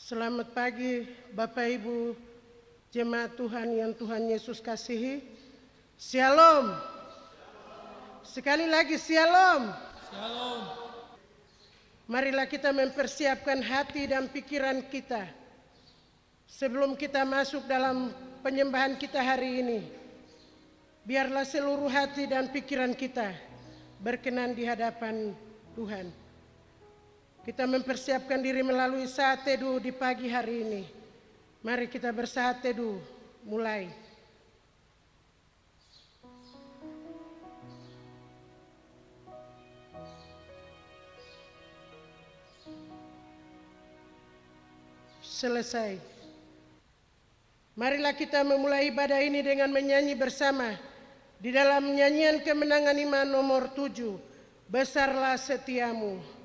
Selamat pagi Bapak Ibu jemaat Tuhan yang Tuhan Yesus kasihi. Shalom. Sekali lagi shalom. Shalom. Marilah kita mempersiapkan hati dan pikiran kita sebelum kita masuk dalam penyembahan kita hari ini. Biarlah seluruh hati dan pikiran kita berkenan di hadapan Tuhan. Kita mempersiapkan diri melalui saat teduh di pagi hari ini. Mari kita bersaat teduh, mulai. Selesai. Marilah kita memulai ibadah ini dengan menyanyi bersama di dalam nyanyian kemenangan iman nomor 7, Besarlah Setiamu.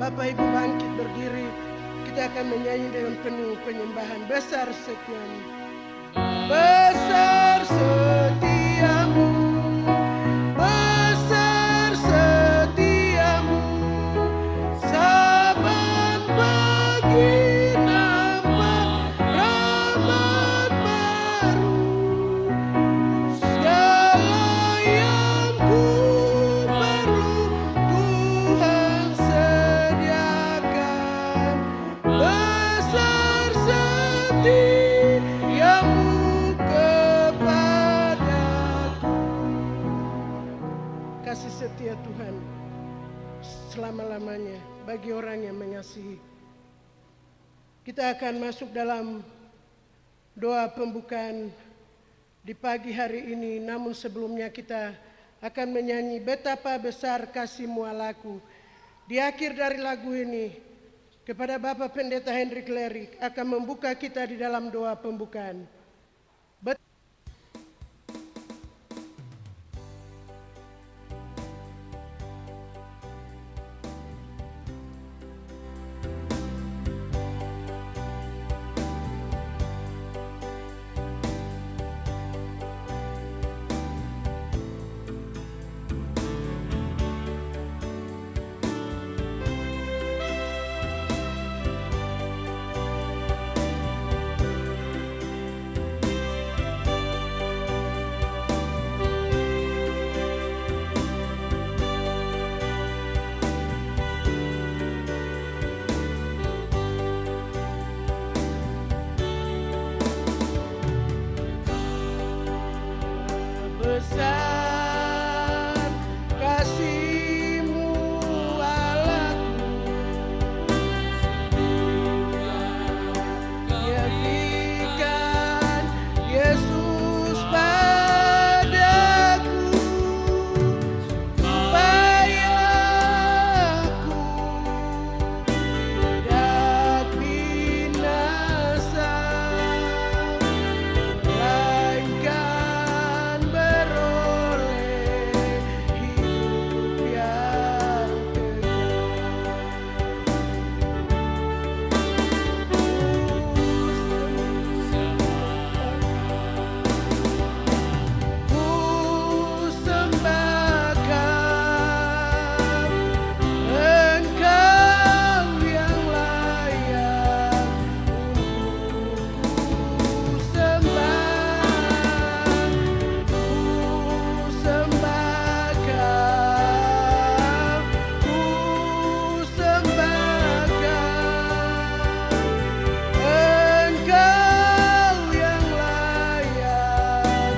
Bapak Ibu bangkit berdiri, kita akan menyanyi dengan penuh penyembahan. Besar setiamu, besar setiamu, besar setiamu, saban pagi nampak rahmat baru, segala yang ku kasih setia Tuhan selama-lamanya bagi orang yang mengasihi. Kita akan masuk dalam doa pembukaan di pagi hari ini, namun sebelumnya kita akan menyanyi betapa besar kasih-Mu Allahku. Di akhir dari lagu ini, kepada Bapak Pendeta Hendrik Lerik akan membuka kita di dalam doa pembukaan. Besar kasih-Mu Allahku, Dia berikan Yesus padaku, supaya aku tidak binasa, melainkan beroleh hidup yang Ku sembahkan Engkau yang layak untuk ku sembah. Ku sembahkan, ku sembahkan Engkau yang layak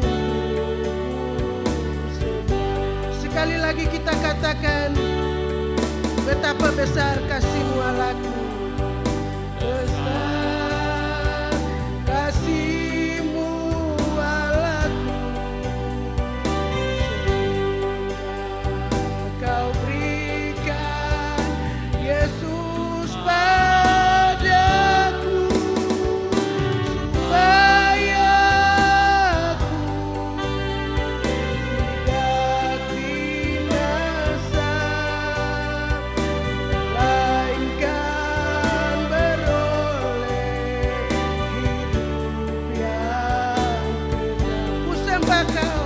untuk ku sembah. Sekali lagi kita katakan, betapa besar kasih-Mu Allahku. Besar kasih-Mu Allahku, Kau berikan Yesus padaku, supaya aku tidak binasa, melainkan beroleh hidup yang kekal. Ku sembah Kau,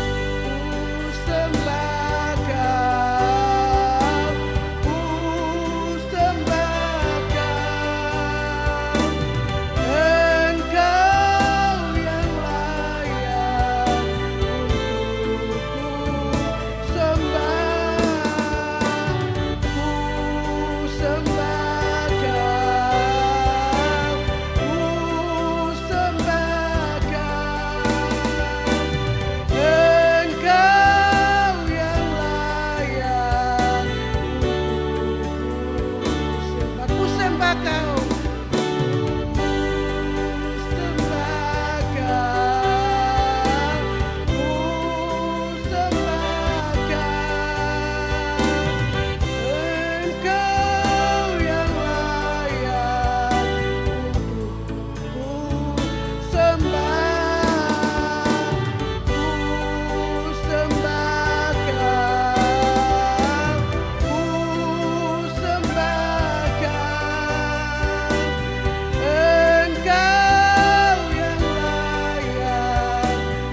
ku sembah Kau, ku sembah Kau, Engkau yang layak untuk ku sembah. Ku sembah Kau, ku sembah Kau, Engkau yang layak untuk ku sembah. Ku sembah Kau, ku sembah Kau, ku sembah Kau, Engkau yang layak untuk ku sembah. Ku sembah Kau, ku sembah Kau, Engkau yang layak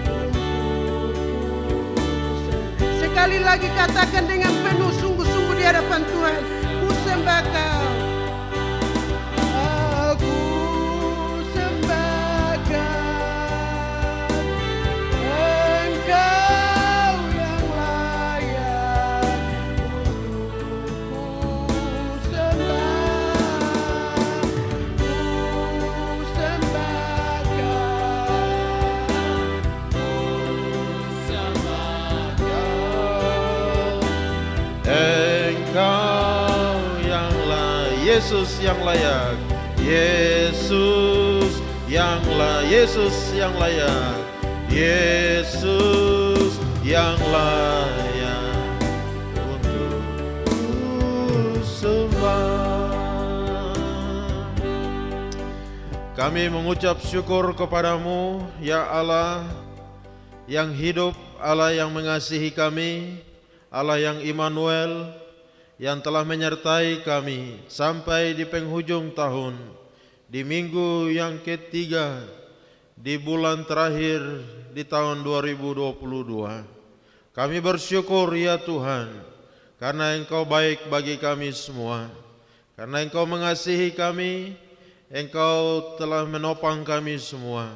untuk ku sembah. Sekali lagi katakan dengan penuh sungguh-sungguh di hadapan Tuhan, ku sembah Kau. Aku sembah Kau, Engkau yang layak untuk ku sembah. Ku sembah Kau, ku sembah Kau. Yesus yang layak, Yesus yang layak, Yesus yang layak, Yesus yang layak untuk sembah. Kami mengucap syukur kepadamu, ya Allah yang hidup, Allah yang mengasihi kami, Allah yang Immanuel, yang telah menyertai kami sampai di penghujung tahun, di minggu yang ketiga, di bulan terakhir di tahun 2022. Kami bersyukur ya Tuhan, karena Engkau baik bagi kami semua, karena Engkau mengasihi kami, Engkau telah menopang kami semua.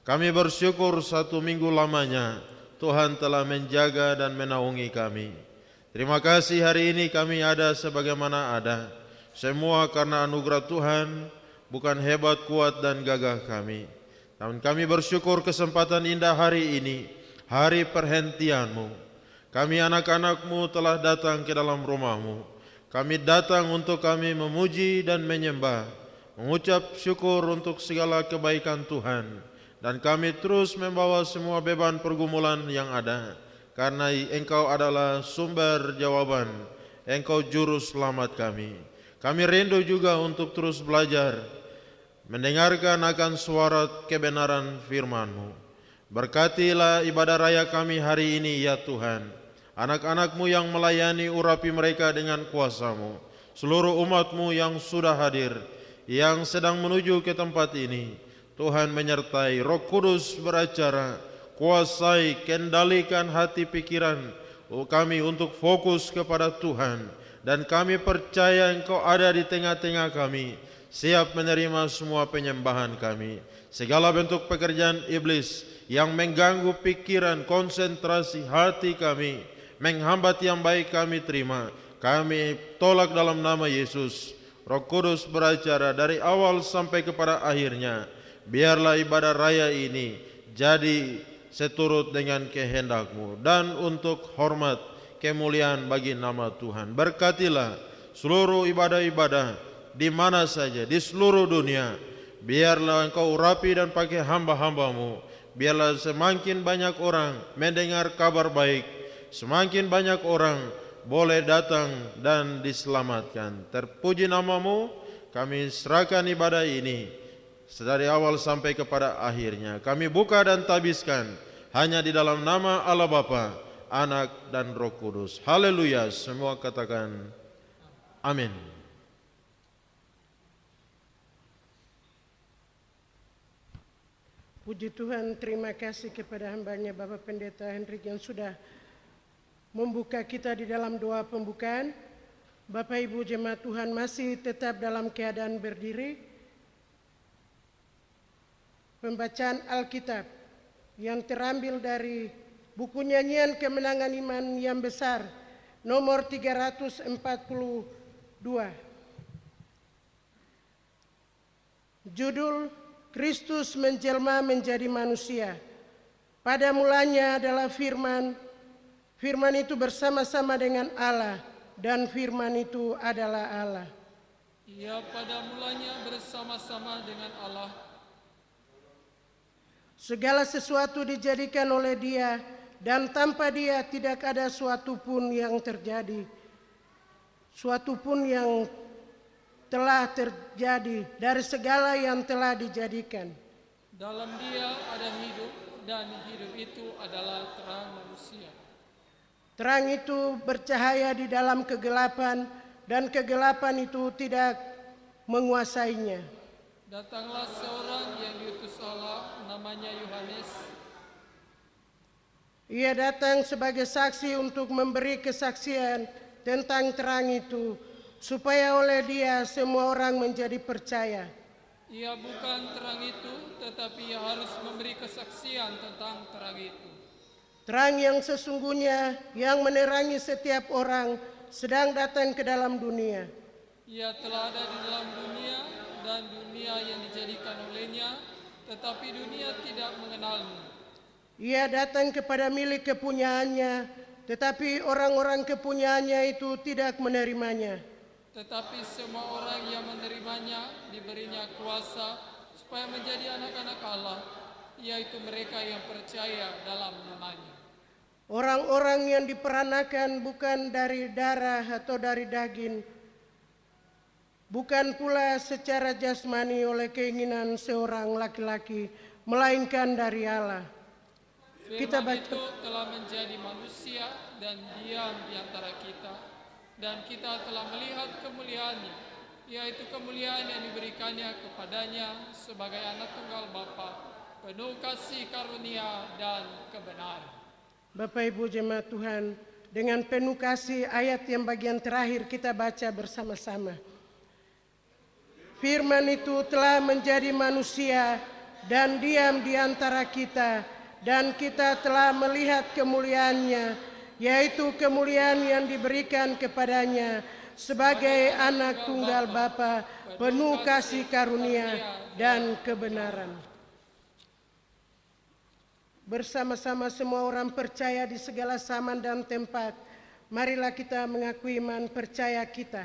Kami bersyukur 1 minggu lamanya Tuhan telah menjaga dan menaungi kami. Terima kasih hari ini kami ada sebagaimana ada. Semua karena anugerah Tuhan, bukan hebat, kuat, dan gagah kami. Namun kami bersyukur kesempatan indah hari ini, hari perhentian-Mu. Kami anak-anak-Mu telah datang ke dalam rumah-Mu. Kami datang untuk kami memuji dan menyembah, mengucap syukur untuk segala kebaikan Tuhan. Dan kami terus membawa semua beban pergumulan yang ada, karena Engkau adalah sumber jawaban, Engkau juru selamat kami. Kami rindu juga untuk terus belajar, mendengarkan akan suara kebenaran firman-Mu. Berkatilah ibadah raya kami hari ini ya Tuhan. Anak-anak-Mu yang melayani, urapi mereka dengan kuasa-Mu. Seluruh umat-Mu yang sudah hadir, yang sedang menuju ke tempat ini, Tuhan menyertai, Roh Kudus beracara, kuasai, kendalikan hati pikiran kami untuk fokus kepada Tuhan. Dan kami percaya Engkau ada di tengah-tengah kami, siap menerima semua penyembahan kami. Segala bentuk pekerjaan iblis yang mengganggu pikiran, konsentrasi hati kami, menghambat yang baik kami terima, kami tolak dalam nama Yesus. Roh Kudus beracara dari awal sampai kepada akhirnya. Biarlah ibadah raya ini jadi seturut dengan kehendak-Mu dan untuk hormat kemuliaan bagi nama Tuhan. Berkatilah seluruh ibadah-ibadah di mana saja di seluruh dunia. Biarlah Engkau urapi dan pakai hamba-hamba-Mu. Biarlah semakin banyak orang mendengar kabar baik, semakin banyak orang boleh datang dan diselamatkan. Terpuji nama-Mu, kami serahkan ibadah ini dari awal sampai kepada akhirnya. Kami buka dan tabiskan hanya di dalam nama Allah Bapa, Anak, dan Roh Kudus. Haleluya. Semua katakan amin. Puji Tuhan, terima kasih kepada hamba-Nya Bapak Pendeta Hendrik yang sudah membuka kita di dalam doa pembukaan. Bapak Ibu jemaat Tuhan masih tetap dalam keadaan berdiri. Pembacaan Alkitab yang terambil dari buku nyanyian Kemenangan Iman yang Besar nomor 342. Judul Kristus menjelma menjadi manusia. Pada mulanya adalah firman, firman itu bersama-sama dengan Allah, dan firman itu adalah Allah. Ia pada mulanya bersama-sama dengan Allah. Segala sesuatu dijadikan oleh Dia, dan tanpa Dia tidak ada suatu pun yang terjadi. Suatu pun yang telah terjadi dari segala yang telah dijadikan. Dalam Dia ada hidup, dan hidup itu adalah terang manusia. Terang itu bercahaya di dalam kegelapan, dan kegelapan itu tidak menguasainya. Datanglah seorang yang diutus Allah, namanya Yohanes. Ia datang sebagai saksi untuk memberi kesaksian tentang terang itu, supaya oleh Dia semua orang menjadi percaya. Ia bukan terang itu, tetapi ia harus memberi kesaksian tentang terang itu. Terang yang sesungguhnya yang menerangi setiap orang sedang datang ke dalam dunia. Ia telah ada di dalam dunia, dan dunia yang dijadikan olehnya, tetapi dunia tidak mengenalnya. Ia datang kepada milik kepunyaannya, tetapi orang-orang kepunyaannya itu tidak menerimanya. Tetapi semua orang yang menerimanya diberinya kuasa supaya menjadi anak-anak Allah, yaitu mereka yang percaya dalam nama-Nya. Orang-orang yang diperanakan bukan dari darah atau dari daging, bukan pula secara jasmani oleh keinginan seorang laki-laki, melainkan dari Allah. Kita Firman baca. itu telah menjadi manusia dan diam di antara kita, dan kita telah melihat kemuliaan-Nya, yaitu kemuliaan yang diberikannya kepadanya sebagai anak tunggal Bapa, penuh kasih karunia dan kebenaran. Bapak Ibu jemaat Tuhan, dengan penuh kasih ayat yang bagian terakhir kita baca bersama-sama. Firman itu telah menjadi manusia dan diam di antara kita, dan kita telah melihat kemuliaan-Nya, yaitu kemuliaan yang diberikan kepadanya sebagai anak tunggal Bapa, penuh kasih karunia dan kebenaran. Bersama-sama semua orang percaya di segala zaman dan tempat, marilah kita mengakui iman percaya kita.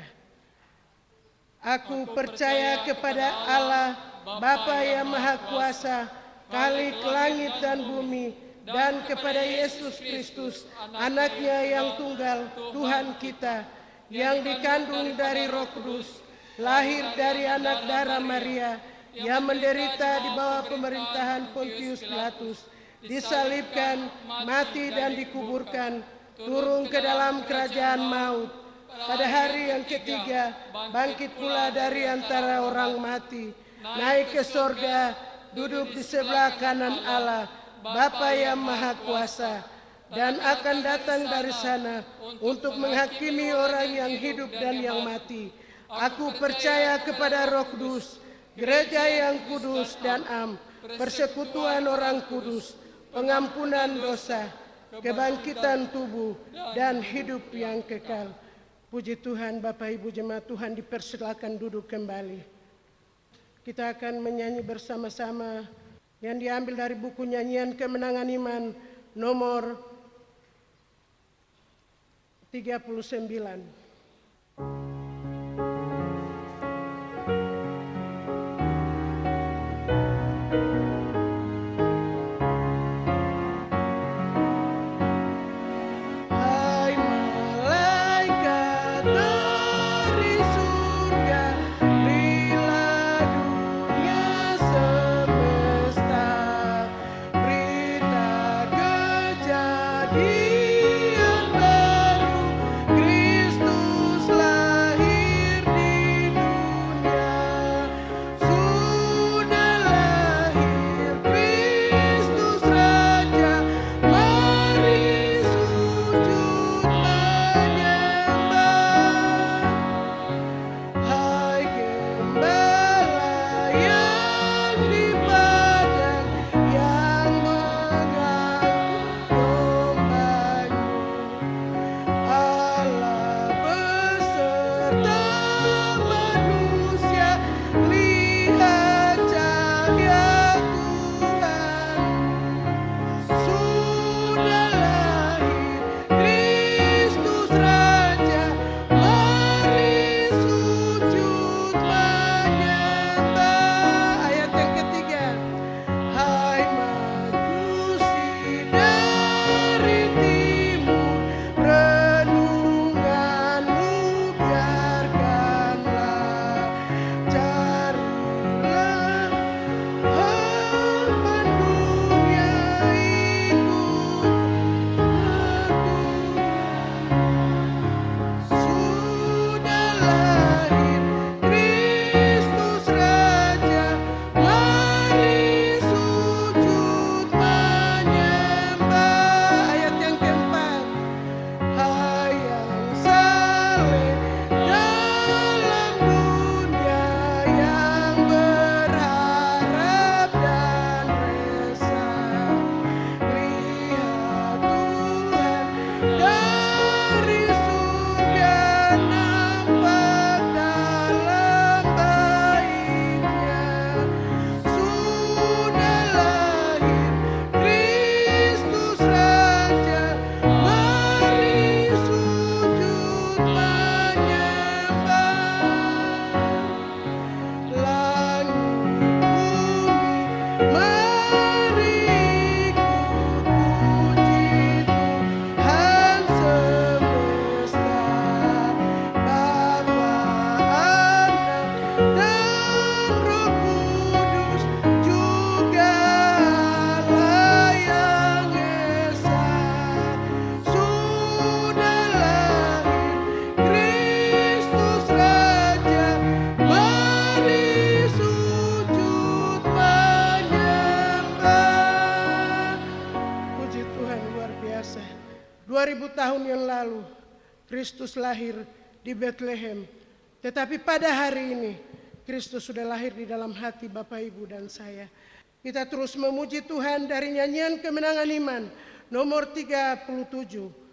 Aku percaya kepada Allah, Bapa yang Maha Kuasa, Khalik langit dan bumi, dan kepada Yesus Kristus, anaknya yang tunggal, Tuhan kita, yang dikandung dari Roh Kudus, lahir dari anak darah Maria, yang menderita di bawah pemerintahan Pontius Pilatus, disalibkan, mati dan dikuburkan, turun ke dalam kerajaan maut. Pada hari yang ketiga, bangkit pula dari antara orang mati, naik ke sorga, duduk di sebelah kanan Allah, Bapa yang Maha Kuasa, dan akan datang dari sana untuk menghakimi orang yang hidup dan yang mati. Aku percaya kepada Roh Kudus, gereja yang kudus dan am, persekutuan orang kudus, pengampunan dosa, kebangkitan tubuh, dan hidup yang kekal. Puji Tuhan. Bapak Ibu jemaat Tuhan, dipersilakan duduk kembali. Kita akan menyanyi bersama-sama yang diambil dari buku nyanyian Kemenangan Iman nomor 39. biasa. 2000 tahun yang lalu Kristus lahir di Bethlehem. Tetapi pada hari ini Kristus sudah lahir di dalam hati Bapak, Ibu, dan saya. Kita terus memuji Tuhan dari nyanyian kemenangan iman nomor 37.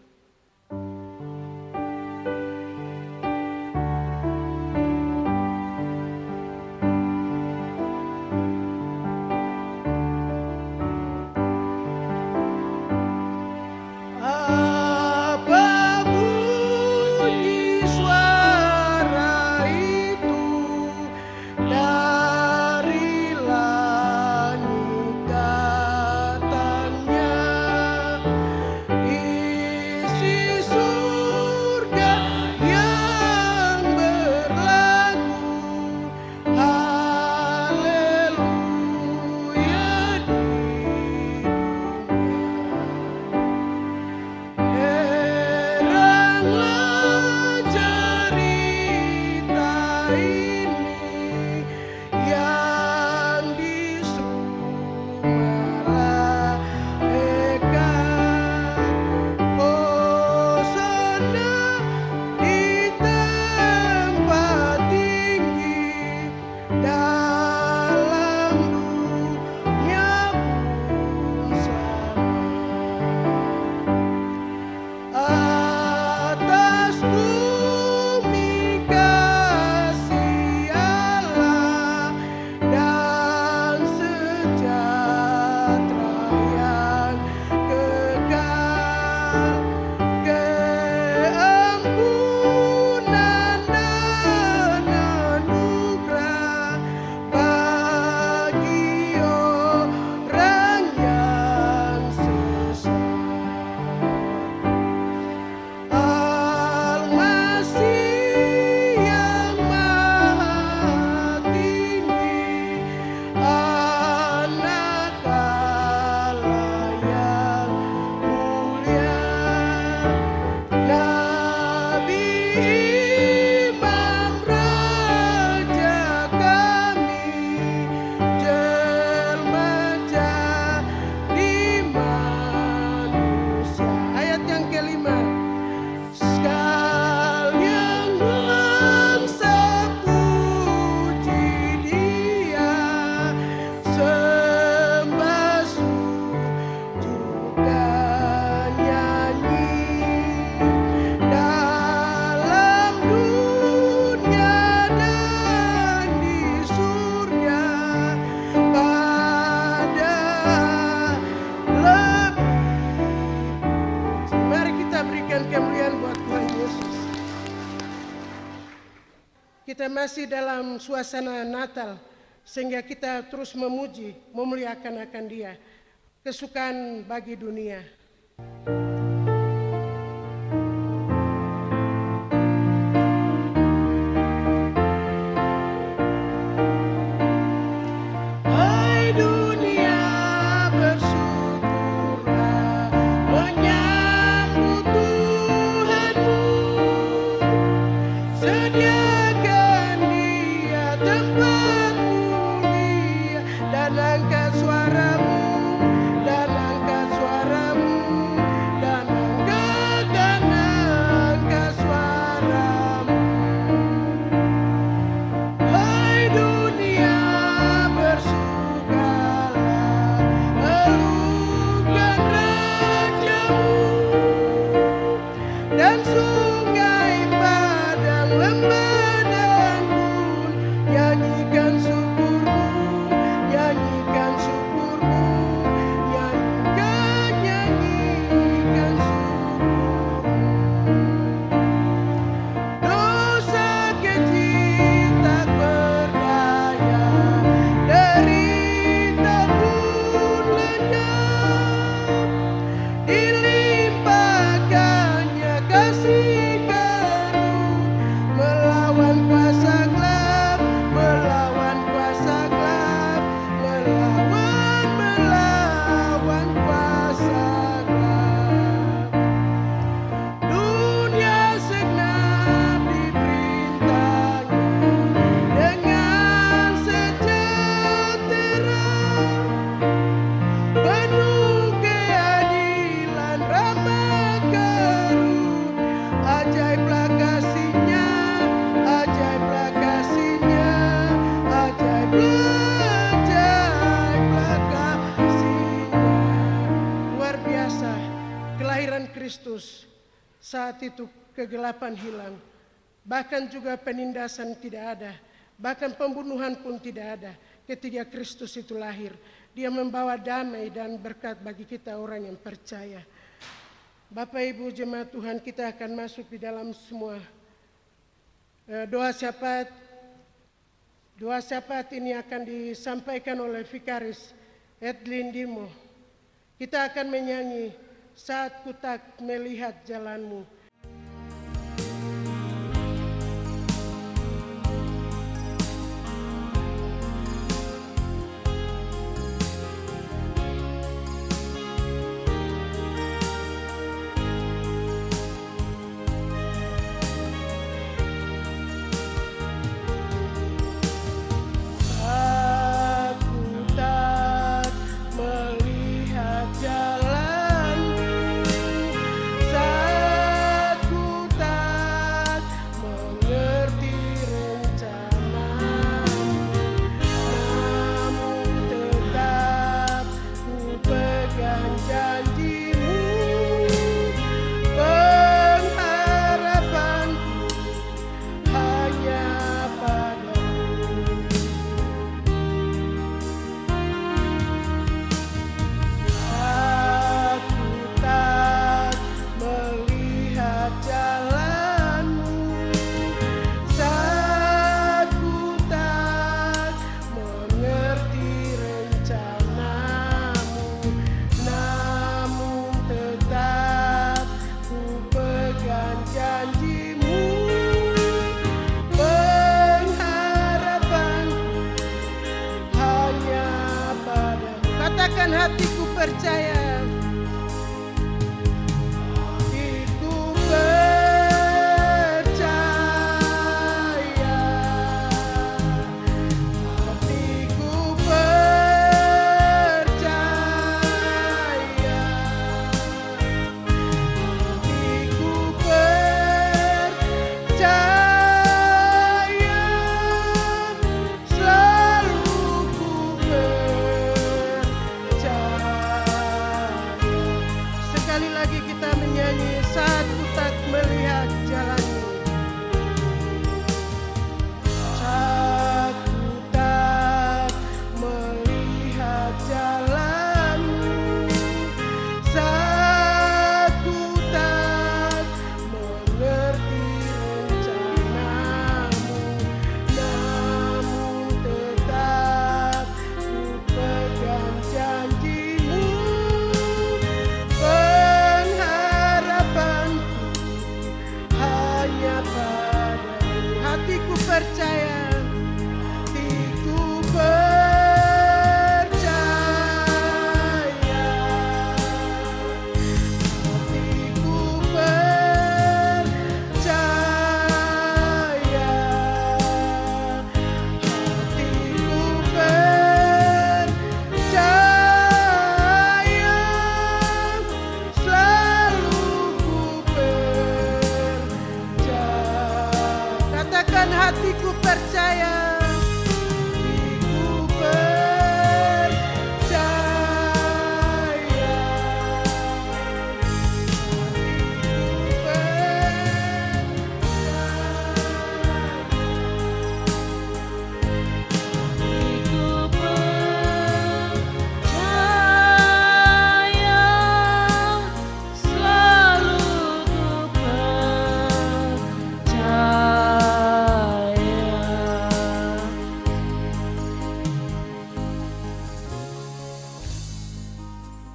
Kita masih dalam suasana Natal, sehingga kita terus memuji, memuliakan akan Dia, kesukaan bagi dunia. Hai dunia, bersyukurlah, menyambut Tuhanmu, sediakan Dia tempat mulia, dan angkat suaramu, dan angkat suaramu, dan kelahiran Kristus, saat itu kegelapan hilang, bahkan juga penindasan tidak ada, bahkan pembunuhan pun tidak ada. Ketika Kristus itu lahir, Dia membawa damai dan berkat bagi kita orang yang percaya. Bapak Ibu jemaat Tuhan, kita akan masuk di dalam semua doa syafaat. Doa syafaat ini akan disampaikan oleh Vikaris Edlin Dimo. Kita akan menyanyi Saat Ku Tak Melihat Jalanmu. Hatiku percaya, hatiku percaya, hatiku percaya, hatiku percaya, selalu ku sekali lagi kita menyanyi Saat Ku Tak Melihat Jalanmu. Saat ku tak melihat jalanmu, saat ku tak mengerti rencanamu, namun tetap ku pegang janjimu. Hatiku percaya, hatiku percaya, hatiku percaya, hatiku percaya, selalu ku percaya. Katakan hatiku percaya, hatiku percaya, hatiku percaya, selalu ku percaya.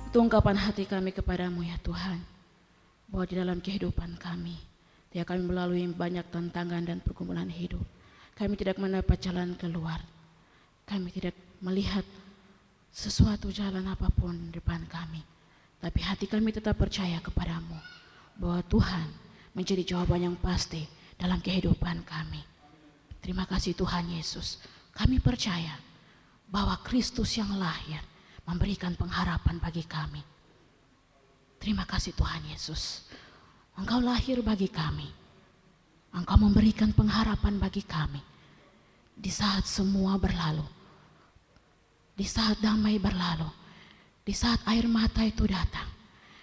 Itu ungkapan hati kami kepadamu ya Tuhan, bahwa di dalam kehidupan kami, ya kami melalui banyak tantangan dan pergumulan hidup. Kami tidak mendapat jalan keluar. Kami tidak melihat sesuatu jalan apapun di depan kami. Tapi hati kami tetap percaya kepadamu, bahwa Tuhan menjadi jawaban yang pasti dalam kehidupan kami. Terima kasih Tuhan Yesus. Kami percaya bahwa Kristus yang lahir memberikan pengharapan bagi kami. Terima kasih Tuhan Yesus. Engkau lahir bagi kami. Engkau memberikan pengharapan bagi kami. Di saat semua berlalu. Di saat damai berlalu. Di saat air mata itu datang.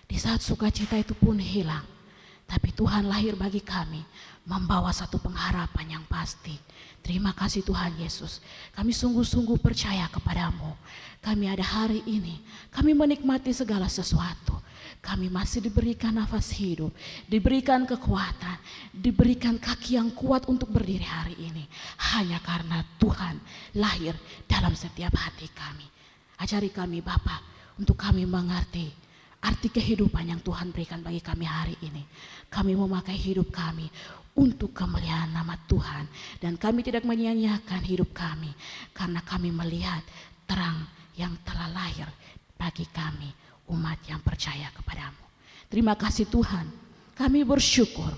Di Di saat sukacita itu pun hilang, tapi Tuhan lahir bagi kami, membawa satu pengharapan yang pasti. Terima kasih Tuhan Yesus. Kami sungguh-sungguh percaya kepadamu. Kami ada hari ini, kami menikmati segala sesuatu. Kami masih diberikan nafas hidup, diberikan kekuatan, diberikan kaki yang kuat untuk berdiri hari ini. Hanya karena Tuhan lahir dalam setiap hati kami. Ajari kami Bapa untuk kami mengerti arti kehidupan yang Tuhan berikan bagi kami hari ini. Kami memakai hidup kami untuk kemuliaan nama Tuhan. Dan kami tidak menyia-nyiakan hidup kami, karena kami melihat terang yang telah lahir bagi kami, umat yang percaya kepadamu. Terima kasih Tuhan. Kami bersyukur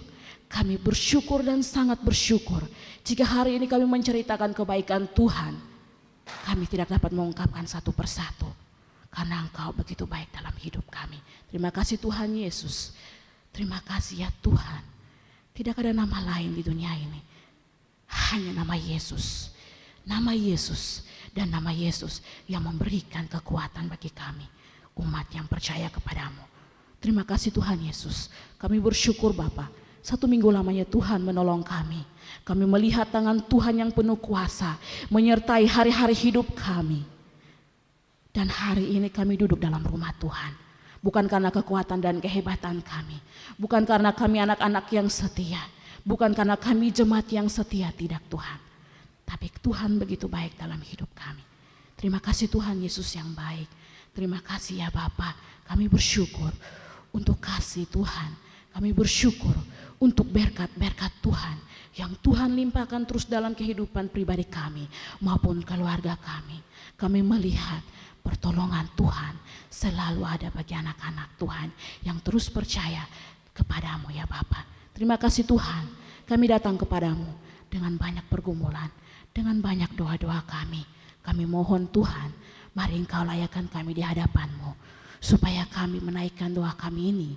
dan sangat bersyukur. Jika hari ini kami menceritakan kebaikan Tuhan, kami tidak dapat mengungkapkan satu persatu, karena Engkau begitu baik dalam hidup kami. Terima kasih Tuhan Yesus. Terima kasih ya Tuhan. Tidak ada nama lain di dunia ini, hanya nama Yesus. Nama Yesus dan nama Yesus yang memberikan kekuatan bagi kami, umat yang percaya kepadamu. Terima kasih Tuhan Yesus. Kami bersyukur Bapa, 1 minggu lamanya Tuhan menolong kami. Kami melihat tangan Tuhan yang penuh kuasa menyertai hari-hari hidup kami. Dan hari ini kami duduk dalam rumah Tuhan, bukan karena kekuatan dan kehebatan kami, bukan karena kami anak-anak yang setia, bukan karena kami jemaat yang setia, tidak Tuhan. Tapi Tuhan begitu baik dalam hidup kami. Terima kasih Tuhan Yesus yang baik. Terima kasih ya Bapa. Kami bersyukur untuk kasih Tuhan. Kami bersyukur untuk berkat-berkat Tuhan yang Tuhan limpahkan terus dalam kehidupan pribadi kami maupun keluarga kami. Kami melihat pertolongan Tuhan selalu ada bagi anak-anak Tuhan yang terus percaya kepadamu ya Bapa. Terima kasih Tuhan. Kami datang kepadamu dengan banyak pergumulan, dengan banyak doa-doa kami. Kami mohon Tuhan, mari Engkau layakkan kami di hadapan-Mu, supaya kami menaikkan doa kami ini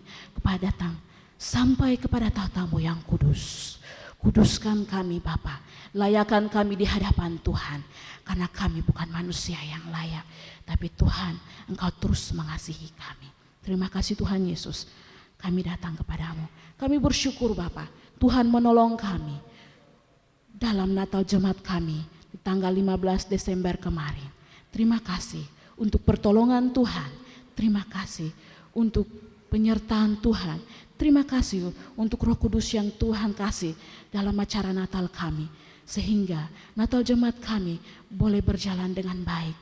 sampai kepada tahta-Mu yang kudus. Kuduskan kami Bapa, layakkan kami di hadapan Tuhan, karena kami bukan manusia yang layak, tapi Tuhan Engkau terus mengasihi kami. Terima kasih Tuhan Yesus. Kami datang kepadamu. Kami bersyukur Bapa, Tuhan menolong kami dalam Natal jemaat kami di tanggal 15 Desember kemarin. Terima kasih untuk pertolongan Tuhan. Terima kasih untuk penyertaan Tuhan. Terima kasih untuk Roh Kudus yang Tuhan kasih dalam acara Natal kami, sehingga Natal jemaat kami boleh berjalan dengan baik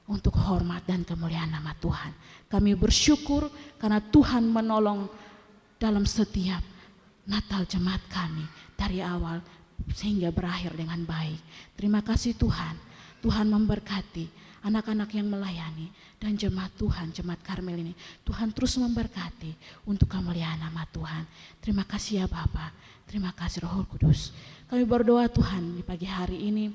untuk hormat dan kemuliaan nama Tuhan. Kami bersyukur karena Tuhan menolong dalam setiap Natal jemaat kami dari awal sehingga berakhir dengan baik. Terima kasih Tuhan. Tuhan memberkati anak-anak yang melayani dan jemaat Tuhan, jemaat Karmel ini. Tuhan terus memberkati untuk kemuliaan nama Tuhan. Terima kasih ya Bapa. Terima kasih Roh Kudus. Kami berdoa Tuhan di pagi hari ini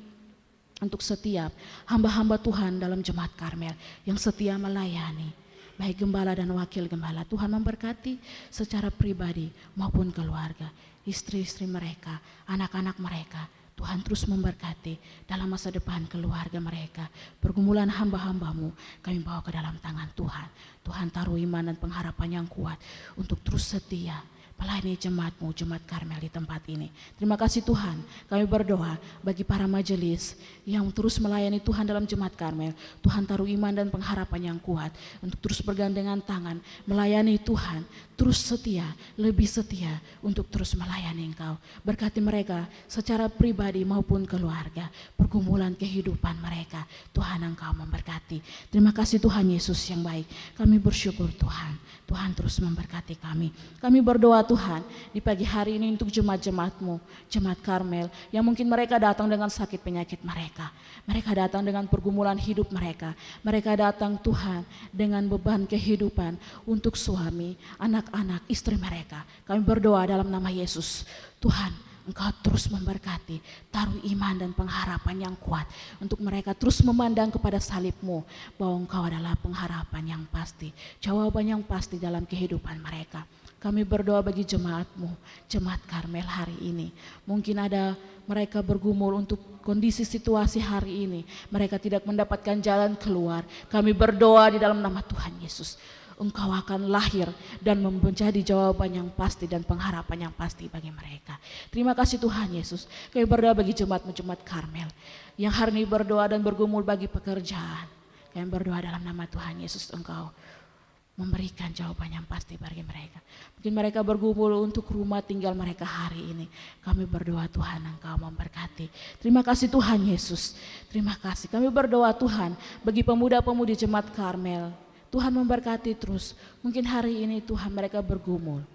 untuk setiap hamba-hamba Tuhan dalam jemaat Karmel yang setia melayani, baik gembala dan wakil gembala. Tuhan memberkati secara pribadi maupun keluarga, istri-istri mereka, anak-anak mereka. Tuhan terus memberkati dalam masa depan keluarga mereka. Pergumulan hamba-hambamu kami bawa ke dalam tangan Tuhan. Tuhan taruh iman dan pengharapan yang kuat untuk terus setia melayani jemaat-Mu, jemaat Karmel di tempat ini. Terima kasih Tuhan. Kami berdoa bagi para majelis yang terus melayani Tuhan dalam jemaat Karmel. Tuhan taruh iman dan pengharapan yang kuat untuk terus bergandengan tangan melayani Tuhan, terus setia, lebih setia untuk terus melayani Engkau. Berkati mereka secara pribadi maupun keluarga, pergumulan kehidupan mereka. Tuhan Engkau memberkati. Terima kasih Tuhan Yesus yang baik. Kami bersyukur Tuhan. Tuhan terus memberkati kami. Kami berdoa Tuhan di pagi hari ini untuk jemaat-jemaat-Mu, jemaat Karmel yang mungkin mereka datang dengan sakit penyakit mereka. Mereka datang dengan pergumulan hidup mereka. Mereka datang Tuhan dengan beban kehidupan untuk suami, anak-anak, istri mereka. Kami berdoa dalam nama Yesus. Tuhan, Engkau terus memberkati, taruh iman dan pengharapan yang kuat untuk mereka terus memandang kepada salib-Mu, bahwa Engkau adalah pengharapan yang pasti, jawaban yang pasti dalam kehidupan mereka. Kami berdoa bagi jemaat-Mu, jemaat Karmel hari ini. Mungkin ada mereka bergumul untuk kondisi situasi hari ini. Mereka tidak mendapatkan jalan keluar. Kami berdoa di dalam nama Tuhan Yesus. Engkau akan lahir dan menjadi jawaban yang pasti dan pengharapan yang pasti bagi mereka. Terima kasih Tuhan Yesus. Kami berdoa bagi jemaat Karmel yang hari ini berdoa dan bergumul bagi pekerjaan. Kami berdoa dalam nama Tuhan Yesus, Engkau memberikan jawaban yang pasti bagi mereka. Mungkin mereka bergumul untuk rumah tinggal mereka hari ini. Kami berdoa Tuhan, Engkau memberkati. Terima kasih Tuhan Yesus. Terima kasih. Kami berdoa Tuhan bagi pemuda-pemudi jemaat Karmel. Tuhan memberkati terus. Mungkin hari ini Tuhan mereka bergumul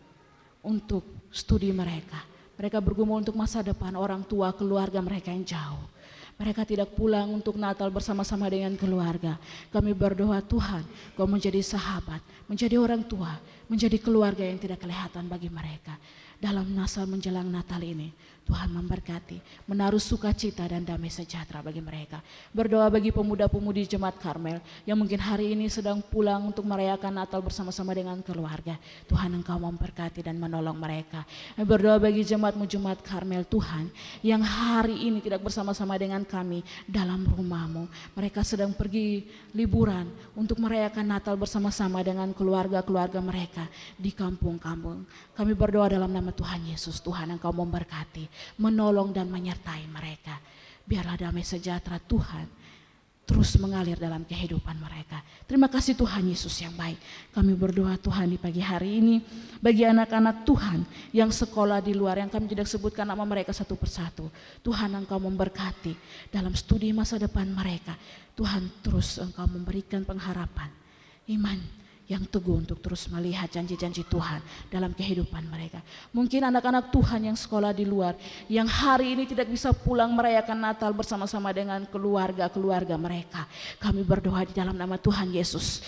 untuk studi mereka. Mereka bergumul untuk masa depan orang tua keluarga mereka yang jauh. Mereka tidak pulang untuk Natal bersama-sama dengan keluarga. Kami berdoa Tuhan, Kau menjadi sahabat, menjadi orang tua, menjadi keluarga yang tidak kelihatan bagi mereka. Dalam masa menjelang Natal ini, Tuhan memberkati, menaruh sukacita dan damai sejahtera bagi mereka. Berdoa bagi pemuda-pemudi jemaat Karmel yang mungkin hari ini sedang pulang untuk merayakan Natal bersama-sama dengan keluarga. Tuhan, Engkau memberkati dan menolong mereka. Berdoa bagi jemaat Karmel Tuhan yang hari ini tidak bersama-sama dengan kami dalam rumah-Mu. Mereka sedang pergi liburan untuk merayakan Natal bersama-sama dengan keluarga-keluarga mereka di kampung-kampung. Kami berdoa dalam nama Tuhan Yesus. Tuhan, Engkau memberkati, menolong dan menyertai mereka. Biarlah damai sejahtera Tuhan terus mengalir dalam kehidupan mereka. Terima kasih Tuhan Yesus yang baik. Kami berdoa Tuhan di pagi hari ini bagi anak-anak Tuhan yang sekolah di luar, yang kami tidak sebutkan nama mereka satu persatu. Tuhan, Engkau memberkati dalam studi masa depan mereka. Tuhan, terus Engkau memberikan pengharapan, iman yang teguh untuk terus melihat janji-janji Tuhan dalam kehidupan mereka. Mungkin anak-anak Tuhan yang sekolah di luar, yang hari ini tidak bisa pulang merayakan Natal bersama-sama dengan keluarga-keluarga mereka. Kami berdoa di dalam nama Tuhan Yesus,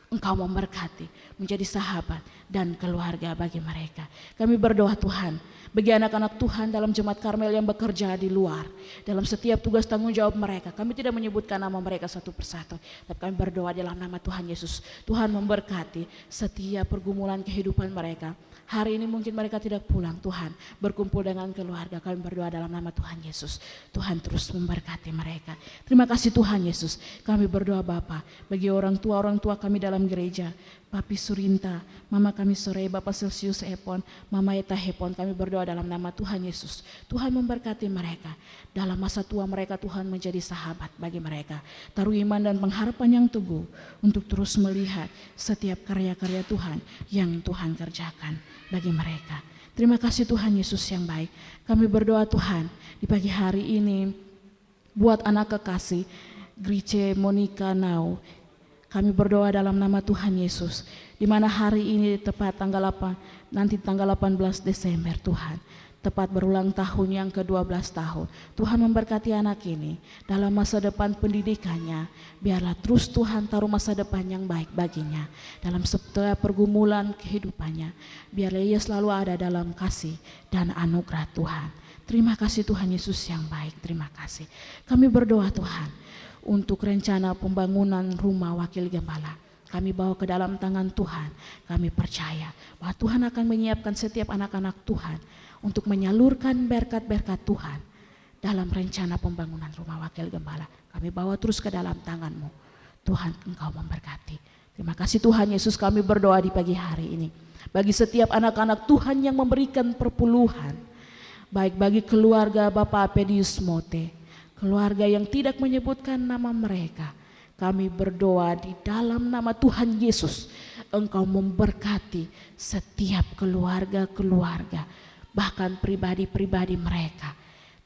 Engkau memberkati, menjadi sahabat dan keluarga bagi mereka. Kami berdoa Tuhan, bagi anak-anak Tuhan dalam jemaat Karmel yang bekerja di luar, dalam setiap tugas tanggung jawab mereka. Kami tidak menyebutkan nama mereka satu persatu, tapi kami berdoa dalam nama Tuhan Yesus. Tuhan memberkati setiap pergumulan kehidupan mereka. Hari ini mungkin mereka tidak pulang, Tuhan berkumpul dengan keluarga. Kami berdoa dalam nama Tuhan Yesus. Tuhan terus memberkati mereka. Terima kasih Tuhan Yesus. Kami berdoa Bapa bagi orang tua kami dalam gereja, Papi Surinta, Mama kami sore, Bapak Celsius Epon, Mama Eta Hepon. Kami berdoa dalam nama Tuhan Yesus. Tuhan memberkati mereka. Dalam masa tua mereka, Tuhan menjadi sahabat bagi mereka. Taruh iman dan pengharapan yang teguh untuk terus melihat setiap karya-karya Tuhan yang Tuhan kerjakan bagi mereka. Terima kasih Tuhan Yesus yang baik. Kami berdoa Tuhan di pagi hari ini buat anak kekasih Grice Monica Nau. Kami berdoa dalam nama Tuhan Yesus, di mana hari ini tepat tanggal 8, nanti tanggal 18 Desember Tuhan, tepat berulang tahun yang ke-12 tahun. Tuhan memberkati anak ini dalam masa depan pendidikannya. Biarlah terus Tuhan taruh masa depan yang baik baginya dalam setiap pergumulan kehidupannya. Biarlah ia selalu ada dalam kasih dan anugerah Tuhan. Terima kasih Tuhan Yesus yang baik, terima kasih. Kami berdoa Tuhan untuk rencana pembangunan rumah wakil gembala. Kami bawa ke dalam tangan Tuhan. Kami percaya bahwa Tuhan akan menyiapkan setiap anak-anak Tuhan untuk menyalurkan berkat-berkat Tuhan dalam rencana pembangunan rumah wakil gembala. Kami bawa terus ke dalam tangan-Mu. Tuhan, Engkau memberkati. Terima kasih Tuhan Yesus. Kami berdoa di pagi hari ini bagi setiap anak-anak Tuhan yang memberikan perpuluhan, baik bagi keluarga Bapak Apedius Mote, keluarga yang tidak menyebutkan nama mereka. Kami berdoa di dalam nama Tuhan Yesus, Engkau memberkati setiap keluarga-keluarga, bahkan pribadi-pribadi mereka.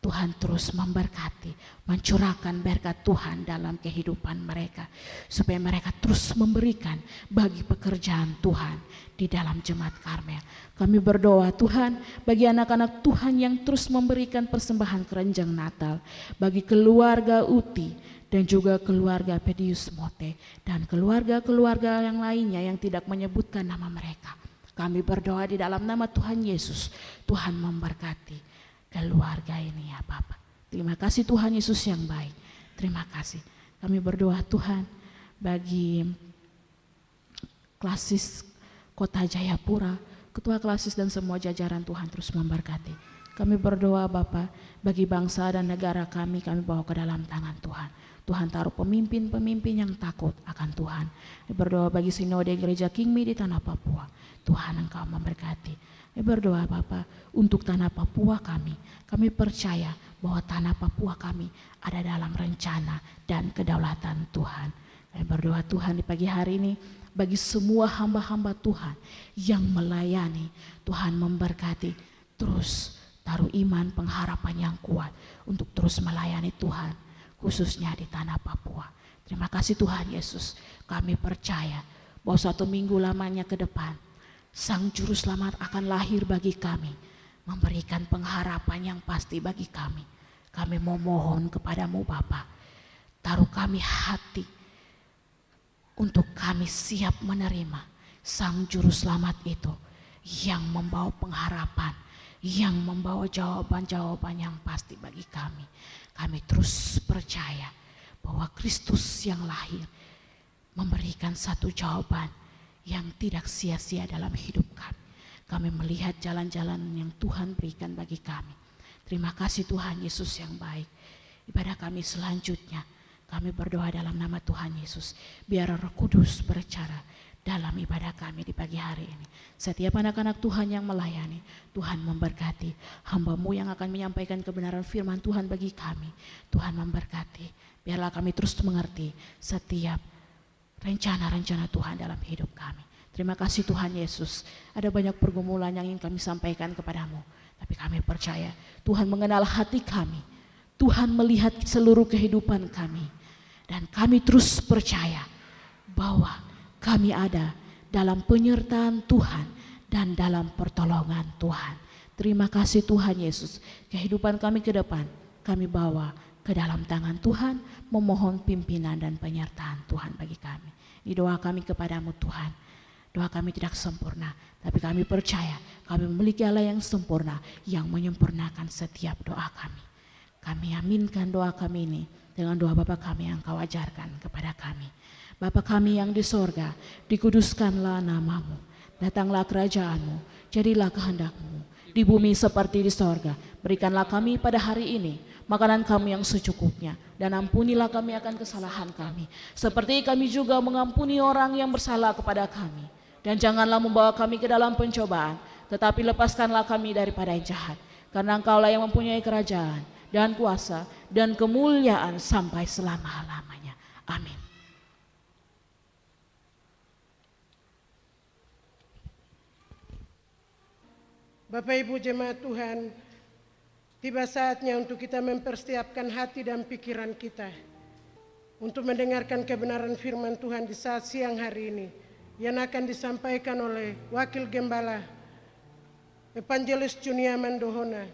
Tuhan terus memberkati, mencurahkan berkat Tuhan dalam kehidupan mereka, supaya mereka terus memberikan bagi pekerjaan Tuhan di dalam jemaat Karmel. Kami berdoa Tuhan bagi anak-anak Tuhan yang terus memberikan persembahan keranjang Natal, bagi keluarga Uti dan juga keluarga Pedius Mote dan keluarga-keluarga yang lainnya yang tidak menyebutkan nama mereka. Kami berdoa di dalam nama Tuhan Yesus, Tuhan memberkati keluarga ini ya Bapak. Terima kasih Tuhan Yesus yang baik. Terima kasih. Kami berdoa Tuhan bagi klasis Kota Jayapura, ketua klasis dan semua jajaran Tuhan terus memberkati. Kami berdoa Bapa, bagi bangsa dan negara kami bawa ke dalam tangan Tuhan. Tuhan taruh pemimpin-pemimpin yang takut akan Tuhan. Kami berdoa bagi sinode gereja Kingmi di tanah Papua. Tuhan Engkau memberkati. Kami berdoa Bapa untuk tanah Papua kami. Kami percaya bahwa tanah Papua kami ada dalam rencana dan kedaulatan Tuhan. Kami berdoa Tuhan di pagi hari ini bagi semua hamba-hamba Tuhan yang melayani. Tuhan memberkati, terus taruh iman pengharapan yang kuat untuk terus melayani Tuhan, khususnya di tanah Papua. Terima kasih Tuhan Yesus, kami percaya bahwa suatu minggu lamanya ke depan Sang Juru Selamat akan lahir bagi kami, memberikan pengharapan yang pasti bagi kami. Kami memohon kepadamu Bapa, taruh kami hati untuk kami siap menerima Sang Juru Selamat itu yang membawa pengharapan, yang membawa jawaban-jawaban yang pasti bagi kami. Kami terus percaya bahwa Kristus yang lahir memberikan satu jawaban yang tidak sia-sia dalam hidup kami. Kami melihat jalan-jalan yang Tuhan berikan bagi kami. Terima kasih Tuhan Yesus yang baik. Ibadah kami selanjutnya, kami berdoa dalam nama Tuhan Yesus. Biar Roh Kudus berbicara dalam ibadah kami di pagi hari ini. Setiap anak-anak Tuhan yang melayani, Tuhan memberkati. Hamba-Mu yang akan menyampaikan kebenaran firman Tuhan bagi kami, Tuhan memberkati. Biarlah kami terus mengerti setiap rencana-rencana Tuhan dalam hidup kami. Terima kasih Tuhan Yesus. Ada banyak pergumulan yang ingin kami sampaikan kepadamu, tapi kami percaya Tuhan mengenal hati kami. Tuhan melihat seluruh kehidupan kami. Dan kami terus percaya bahwa kami ada dalam penyertaan Tuhan dan dalam pertolongan Tuhan. Terima kasih Tuhan Yesus. Kehidupan kami ke depan kami bawa ke dalam tangan Tuhan, memohon pimpinan dan penyertaan Tuhan bagi kami. Ini doa kami kepadamu Tuhan. Doa kami tidak sempurna, tapi kami percaya kami memiliki Allah yang sempurna, yang menyempurnakan setiap doa kami. Kami aminkan doa kami ini dengan doa Bapa kami yang Kau ajarkan kepada kami. Bapa kami yang di sorga, dikuduskanlah namamu, datanglah kerajaanmu, jadilah kehendak-Mu di bumi seperti di sorga. Berikanlah kami pada hari ini makanan kami yang secukupnya, dan ampunilah kami akan kesalahan kami, seperti kami juga mengampuni orang yang bersalah kepada kami. Dan janganlah membawa kami ke dalam pencobaan, tetapi lepaskanlah kami daripada yang jahat. Karena Engkaulah yang mempunyai kerajaan dan kuasa dan kemuliaan sampai selama-lamanya. Amin. Bapak Ibu jemaat Tuhan, tiba saatnya untuk kita mempersiapkan hati dan pikiran kita untuk mendengarkan kebenaran firman Tuhan di saat siang hari ini yang akan disampaikan oleh Wakil Gembala Evangelis Junia Mandohona.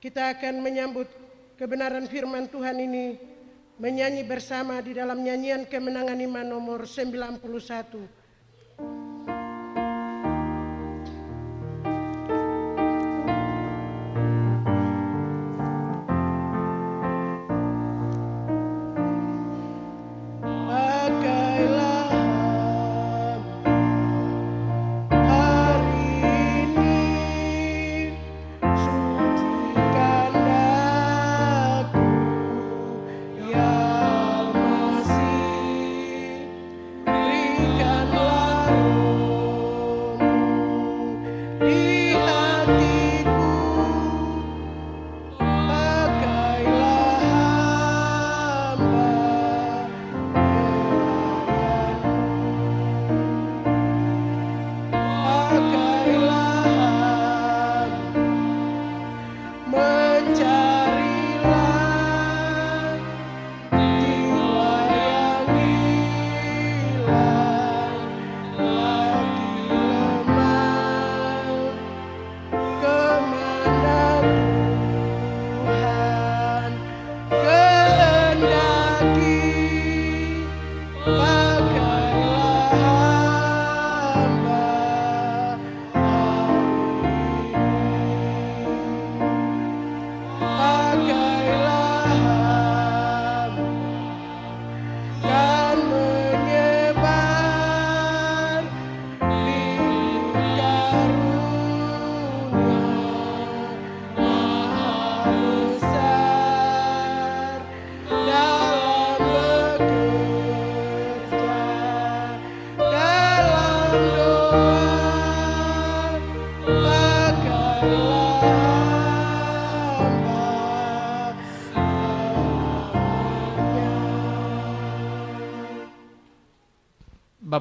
Kita akan menyambut kebenaran firman Tuhan ini menyanyi bersama di dalam nyanyian kemenangan iman nomor 91.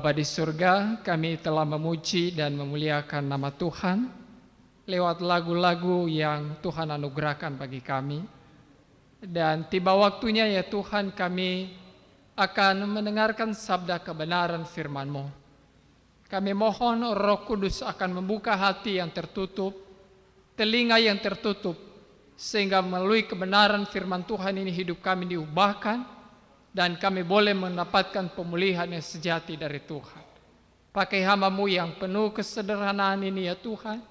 Bapa di surga, kami telah memuji dan memuliakan nama Tuhan lewat lagu-lagu yang Tuhan anugerahkan bagi kami. Dan tiba waktunya ya Tuhan, kami akan mendengarkan sabda kebenaran firman-Mu. Kami mohon Roh Kudus akan membuka hati yang tertutup, telinga yang tertutup, sehingga melalui kebenaran firman Tuhan ini hidup kami diubahkan, dan kami boleh mendapatkan pemulihan yang sejati dari Tuhan. Pakai hamba-Mu yang penuh kesederhanaan ini ya Tuhan,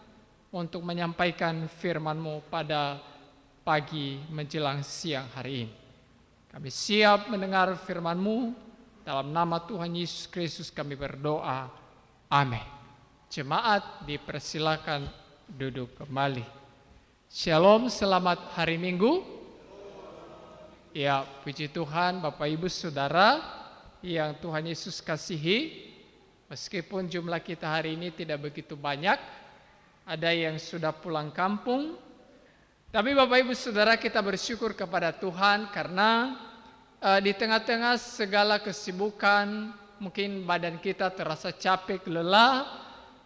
untuk menyampaikan firman-Mu pada pagi menjelang siang hari ini. Kami siap mendengar firman-Mu, dalam nama Tuhan Yesus Kristus kami berdoa. Amin. Jemaat dipersilakan duduk kembali. Shalom, selamat hari Minggu. Ya, puji Tuhan Bapak Ibu Saudara yang Tuhan Yesus kasihi. Meskipun jumlah kita hari ini tidak begitu banyak, ada yang sudah pulang kampung, tapi Bapak Ibu Saudara kita bersyukur kepada Tuhan karena di tengah-tengah segala kesibukan, mungkin badan kita terasa capek, lelah,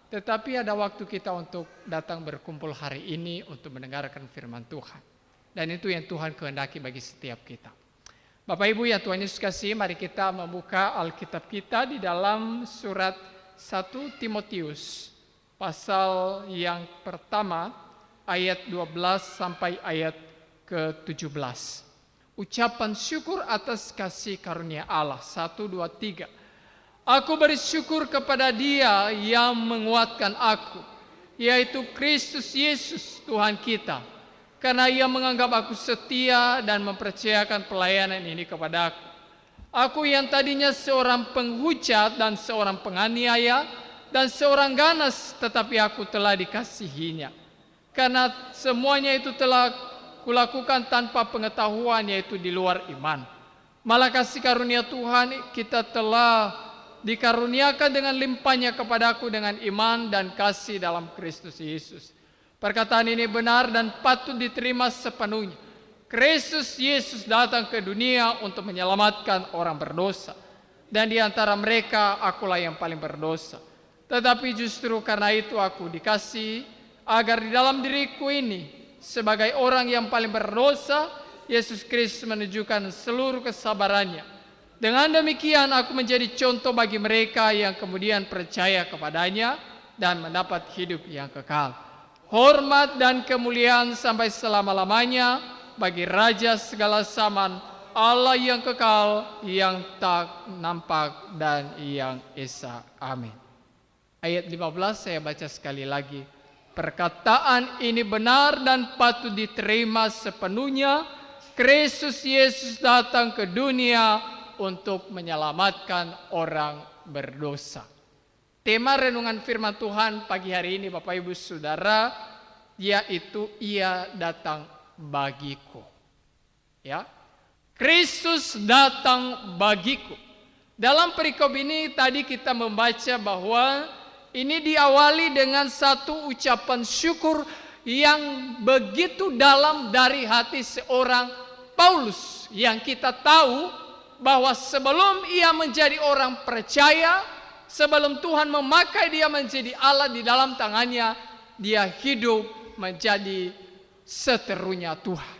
tetapi ada waktu kita untuk datang berkumpul hari ini untuk mendengarkan firman Tuhan. Dan itu yang Tuhan kehendaki bagi setiap kita. Bapak Ibu yang Tuhan Yesus kasih, mari kita membuka Alkitab kita di dalam surat 1 Timotius pasal yang pertama ayat 12 sampai ayat ke-17. Ucapan syukur atas kasih karunia Allah. 1, 2, 3. Aku bersyukur kepada Dia yang menguatkan aku, yaitu Kristus Yesus Tuhan kita. Karena Ia menganggap aku setia dan mempercayakan pelayanan ini kepada aku. Aku yang tadinya seorang penghujat dan seorang penganiaya dan seorang ganas, tetapi aku telah dikasihinya. Karena semuanya itu telah kulakukan tanpa pengetahuan, yaitu di luar iman. Malah kasih karunia Tuhan kita telah dikaruniakan dengan limpahnya kepadaku dengan iman dan kasih dalam Kristus Yesus. Perkataan ini benar dan patut diterima sepenuhnya. Kristus Yesus datang ke dunia untuk menyelamatkan orang berdosa. Dan di antara mereka akulah yang paling berdosa. Tetapi justru karena itu aku dikasih agar di dalam diriku ini sebagai orang yang paling berdosa, Yesus Kristus menunjukkan seluruh kesabarannya. Dengan demikian aku menjadi contoh bagi mereka yang kemudian percaya kepadanya dan mendapat hidup yang kekal. Hormat dan kemuliaan sampai selama-lamanya bagi Raja segala zaman, Allah yang kekal, yang tak nampak dan yang esa. Amin. Ayat 15 saya baca sekali lagi. Perkataan ini benar dan patut diterima sepenuhnya. Kristus Yesus datang ke dunia untuk menyelamatkan orang berdosa. Tema renungan firman Tuhan pagi hari ini Bapak Ibu Saudara, yaitu Ia datang bagiku. Ya, Kristus datang bagiku. Dalam perikop ini tadi kita membaca bahwa ini diawali dengan satu ucapan syukur yang begitu dalam dari hati seorang Paulus, yang kita tahu bahwa sebelum ia menjadi orang percaya, sebelum Tuhan memakai dia menjadi Allah di dalam tangannya, dia hidup menjadi seterunya Tuhan.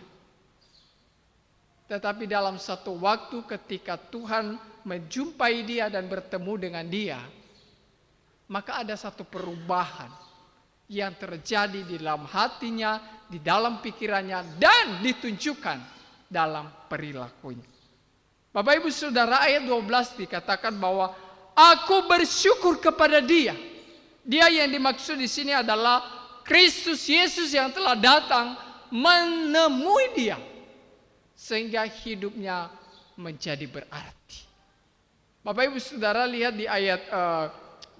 Tetapi dalam satu waktu ketika Tuhan menjumpai dia dan bertemu dengan dia, maka ada satu perubahan yang terjadi di dalam hatinya, di dalam pikirannya, dan ditunjukkan dalam perilakunya. Bapak Ibu Saudara, ayat 12 dikatakan bahwa aku bersyukur kepada Dia. Dia yang dimaksud di sini adalah Kristus Yesus yang telah datang menemui dia, sehingga hidupnya menjadi berarti. Bapak Ibu Saudara lihat di ayat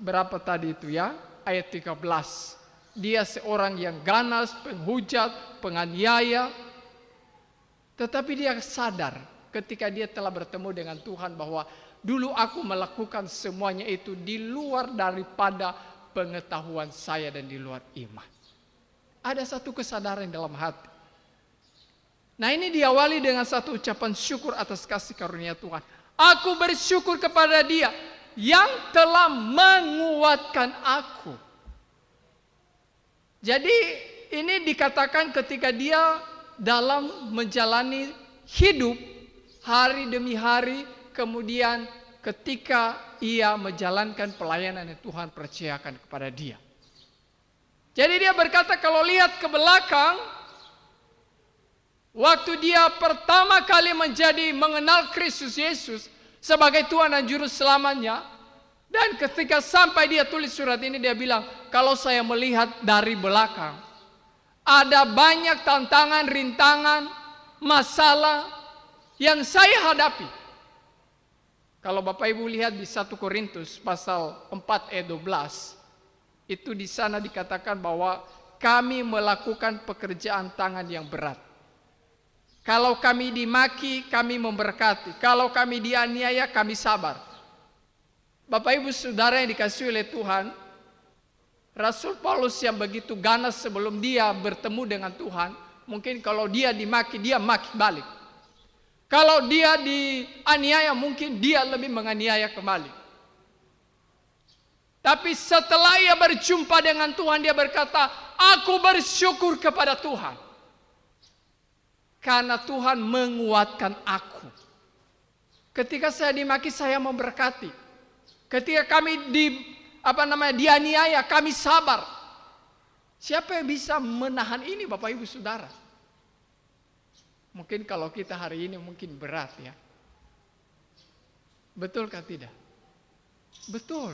berapa tadi itu ya? Ayat 13. Dia seorang yang ganas, penghujat, penganiaya. Tetapi dia sadar ketika dia telah bertemu dengan Tuhan bahwa dulu aku melakukan semuanya itu di luar daripada pengetahuan saya dan di luar iman. Ada satu kesadaran dalam hati. Nah, ini diawali dengan satu ucapan syukur atas kasih karunia Tuhan. Aku bersyukur kepada Dia yang telah menguatkan aku. Jadi ini dikatakan ketika dia dalam menjalani hidup hari demi hari, kemudian ketika ia menjalankan pelayanan yang Tuhan percayakan kepada dia. Jadi dia berkata kalau lihat ke belakang, waktu dia pertama kali mengenal Kristus Yesus sebagai Tuhan dan Juru Selamanya, dan ketika sampai dia tulis surat ini, dia bilang, kalau saya melihat dari belakang, ada banyak tantangan, rintangan, masalah yang saya hadapi. Kalau Bapak Ibu lihat di 1 Korintus pasal 4 ayat 12, itu di sana dikatakan bahwa kami melakukan pekerjaan tangan yang berat. Kalau kami dimaki, kami memberkati. Kalau kami dianiaya, kami sabar. Bapak Ibu Saudara yang dikasihi oleh Tuhan, Rasul Paulus yang begitu ganas sebelum dia bertemu dengan Tuhan, mungkin kalau dia dimaki, dia maki balik. Kalau dia dianiaya, mungkin dia lebih menganiaya kembali. Tapi setelah ia berjumpa dengan Tuhan, dia berkata, aku bersyukur kepada Tuhan. Karena Tuhan menguatkan aku. Ketika saya dimaki, saya memberkati. Ketika kami dianiaya, kami sabar. Siapa yang bisa menahan ini, Bapak Ibu Saudara? Mungkin kalau kita hari ini mungkin berat ya. Betulkah tidak? Betul.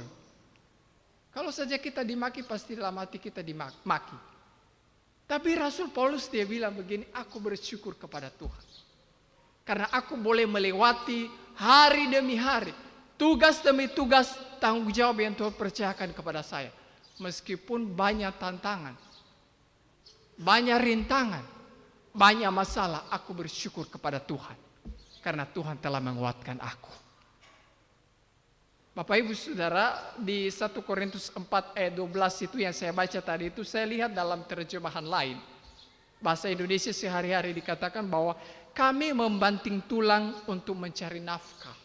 Kalau saja kita dimaki, pasti dalam hati kita dimaki. Tapi Rasul Paulus dia bilang begini, aku bersyukur kepada Tuhan. Karena aku boleh melewati hari demi hari, tugas demi tugas, tanggung jawab yang Tuhan percayakan kepada saya. Meskipun banyak tantangan, banyak rintangan, banyak masalah, aku bersyukur kepada Tuhan. Karena Tuhan telah menguatkan aku. Bapak Ibu Saudara, di 1 Korintus 4 ayat 12 itu yang saya baca tadi itu, saya lihat dalam terjemahan lain. Bahasa Indonesia sehari-hari dikatakan bahwa kami membanting tulang untuk mencari nafkah.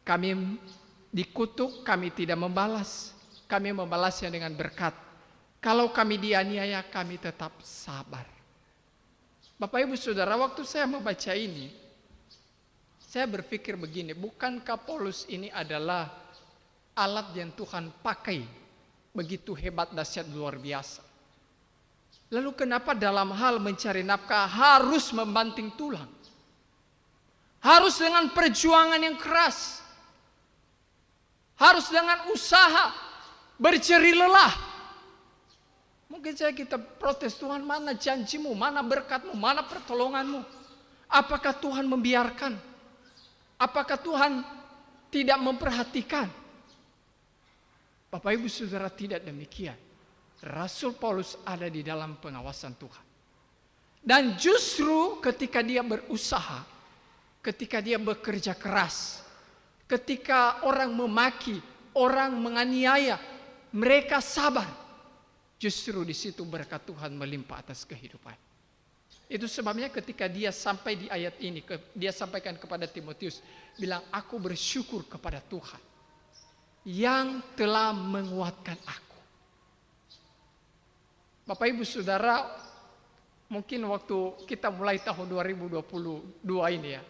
Kami dikutuk, kami tidak membalas. Kami membalasnya dengan berkat. Kalau kami dianiaya, kami tetap sabar. Bapak Ibu Saudara, waktu saya membaca ini, saya berpikir begini, bukankah Paulus ini adalah alat yang Tuhan pakai begitu hebat, dahsyat, luar biasa? Lalu kenapa dalam hal mencari nafkah harus membanting tulang? Harus dengan perjuangan yang keras. Harus dengan usaha, berjeri lelah. Mungkin saja kita protes, Tuhan mana janjimu, mana berkatmu, mana pertolonganmu? Apakah Tuhan membiarkan? Apakah Tuhan tidak memperhatikan? Bapak Ibu Saudara, tidak demikian. Rasul Paulus ada di dalam pengawasan Tuhan. Dan justru ketika dia berusaha, ketika dia bekerja keras, ketika orang memaki, orang menganiaya, mereka sabar. Justru di situ berkat Tuhan melimpah atas kehidupan. Itu sebabnya ketika dia sampai di ayat ini, dia sampaikan kepada Timotius, bilang, aku bersyukur kepada Tuhan yang telah menguatkan aku. Bapak Ibu Saudara, mungkin waktu kita mulai tahun 2022 ini ya,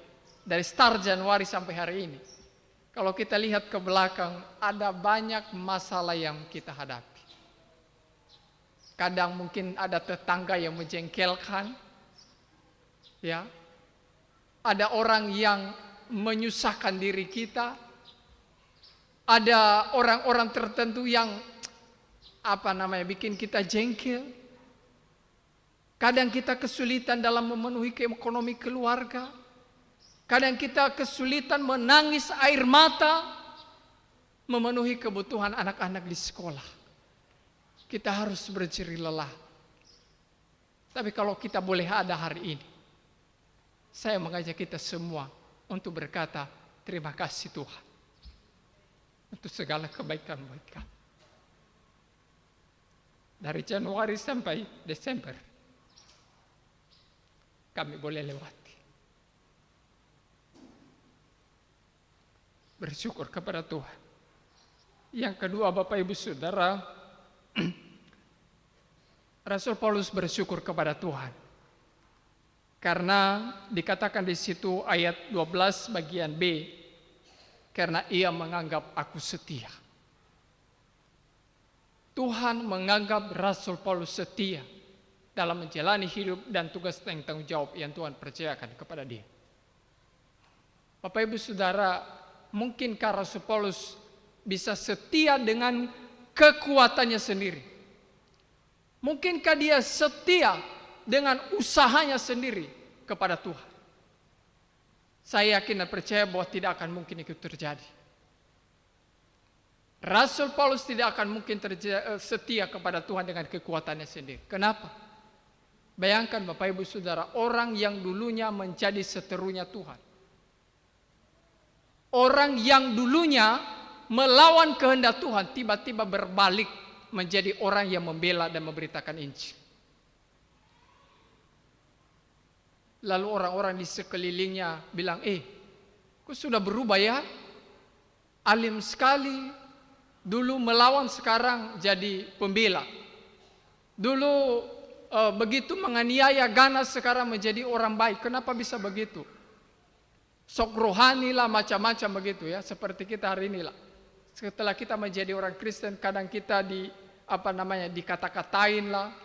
dari start Januari sampai hari ini, kalau kita lihat ke belakang, ada banyak masalah yang kita hadapi. Kadang mungkin ada tetangga yang menjengkelkan, ya, ada orang yang menyusahkan diri kita, ada orang-orang tertentu yang bikin kita jengkel. Kadang kita kesulitan dalam memenuhi ekonomi keluarga, kadang kita kesulitan menangis air mata memenuhi kebutuhan anak-anak di sekolah. Kita harus berjeri lelah. Tapi kalau kita boleh ada hari ini, saya mengajak kita semua untuk berkata, terima kasih Tuhan untuk segala kebaikan buat kami. Dari Januari sampai Desember, kami boleh lewati. bersyukur kepada Tuhan. Yang kedua, Bapak Ibu Saudara, Rasul Paulus bersyukur kepada Tuhan. Karena dikatakan di situ ayat 12 bagian B, karena ia menganggap aku setia. Tuhan menganggap Rasul Paulus setia dalam menjalani hidup dan tugas dan tanggung jawab yang Tuhan percayakan kepada dia. Bapak Ibu Saudara, mungkinkah Rasul Paulus bisa setia dengan kekuatannya sendiri? Mungkinkah dia setia dengan usahanya sendiri kepada Tuhan? Saya yakin dan percaya bahwa tidak akan mungkin itu terjadi. Rasul Paulus tidak akan mungkin setia kepada Tuhan dengan kekuatannya sendiri. Kenapa? Bayangkan Bapak Ibu Saudara, orang yang dulunya menjadi seterunya Tuhan. Orang yang dulunya melawan kehendak Tuhan, tiba-tiba berbalik menjadi orang yang membela dan memberitakan Injil. Lalu orang-orang di sekelilingnya bilang, kok sudah berubah ya? Alim sekali. Dulu melawan, sekarang jadi pembela. Dulu begitu menganiaya, ganas, sekarang menjadi orang baik. Kenapa bisa begitu? Sok rohani lah, macam-macam begitu ya. Seperti kita hari ini lah. Setelah kita menjadi orang Kristen, kadang kita dikata-katain lah.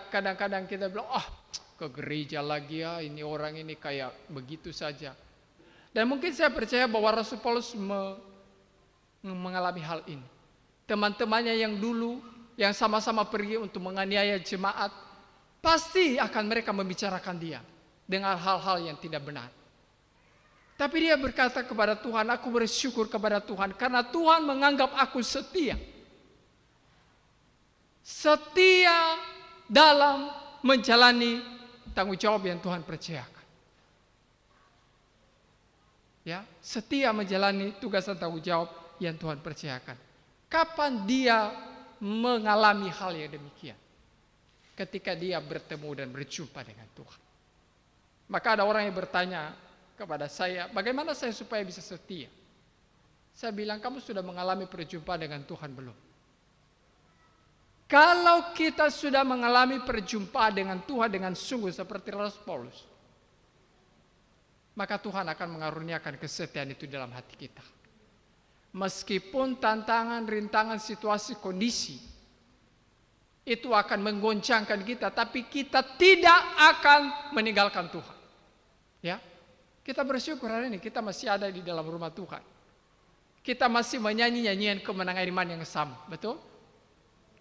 Kadang-kadang kita bilang, ke gereja lagi ya, ini orang ini kayak begitu saja. Dan mungkin saya percaya bahwa Rasul Paulus mengalami hal ini. Teman-temannya yang dulu, yang sama-sama pergi untuk menganiaya jemaat, pasti akan mereka membicarakan dia dengan hal-hal yang tidak benar. Tapi dia berkata kepada Tuhan, aku bersyukur kepada Tuhan karena Tuhan menganggap aku setia. Setia dalam menjalani tanggung jawab yang Tuhan percayakan. Ya, setia menjalani tugas dan tanggung jawab yang Tuhan percayakan. Kapan dia mengalami hal yang demikian? Ketika dia bertemu dan berjumpa dengan Tuhan. Maka ada orang yang bertanya kepada saya, bagaimana saya supaya bisa setia? Saya bilang, kamu sudah mengalami perjumpaan dengan Tuhan belum? Kalau kita sudah mengalami perjumpaan dengan Tuhan dengan sungguh seperti Rasul Paulus, maka Tuhan akan mengaruniakan kesetiaan itu dalam hati kita. Meskipun tantangan, rintangan, situasi, kondisi itu akan menggoncangkan kita, tapi kita tidak akan meninggalkan Tuhan. Ya, kita bersyukur hari ini kita masih ada di dalam rumah Tuhan. Kita masih menyanyi nyanyian kemenangan iman yang sama, betul?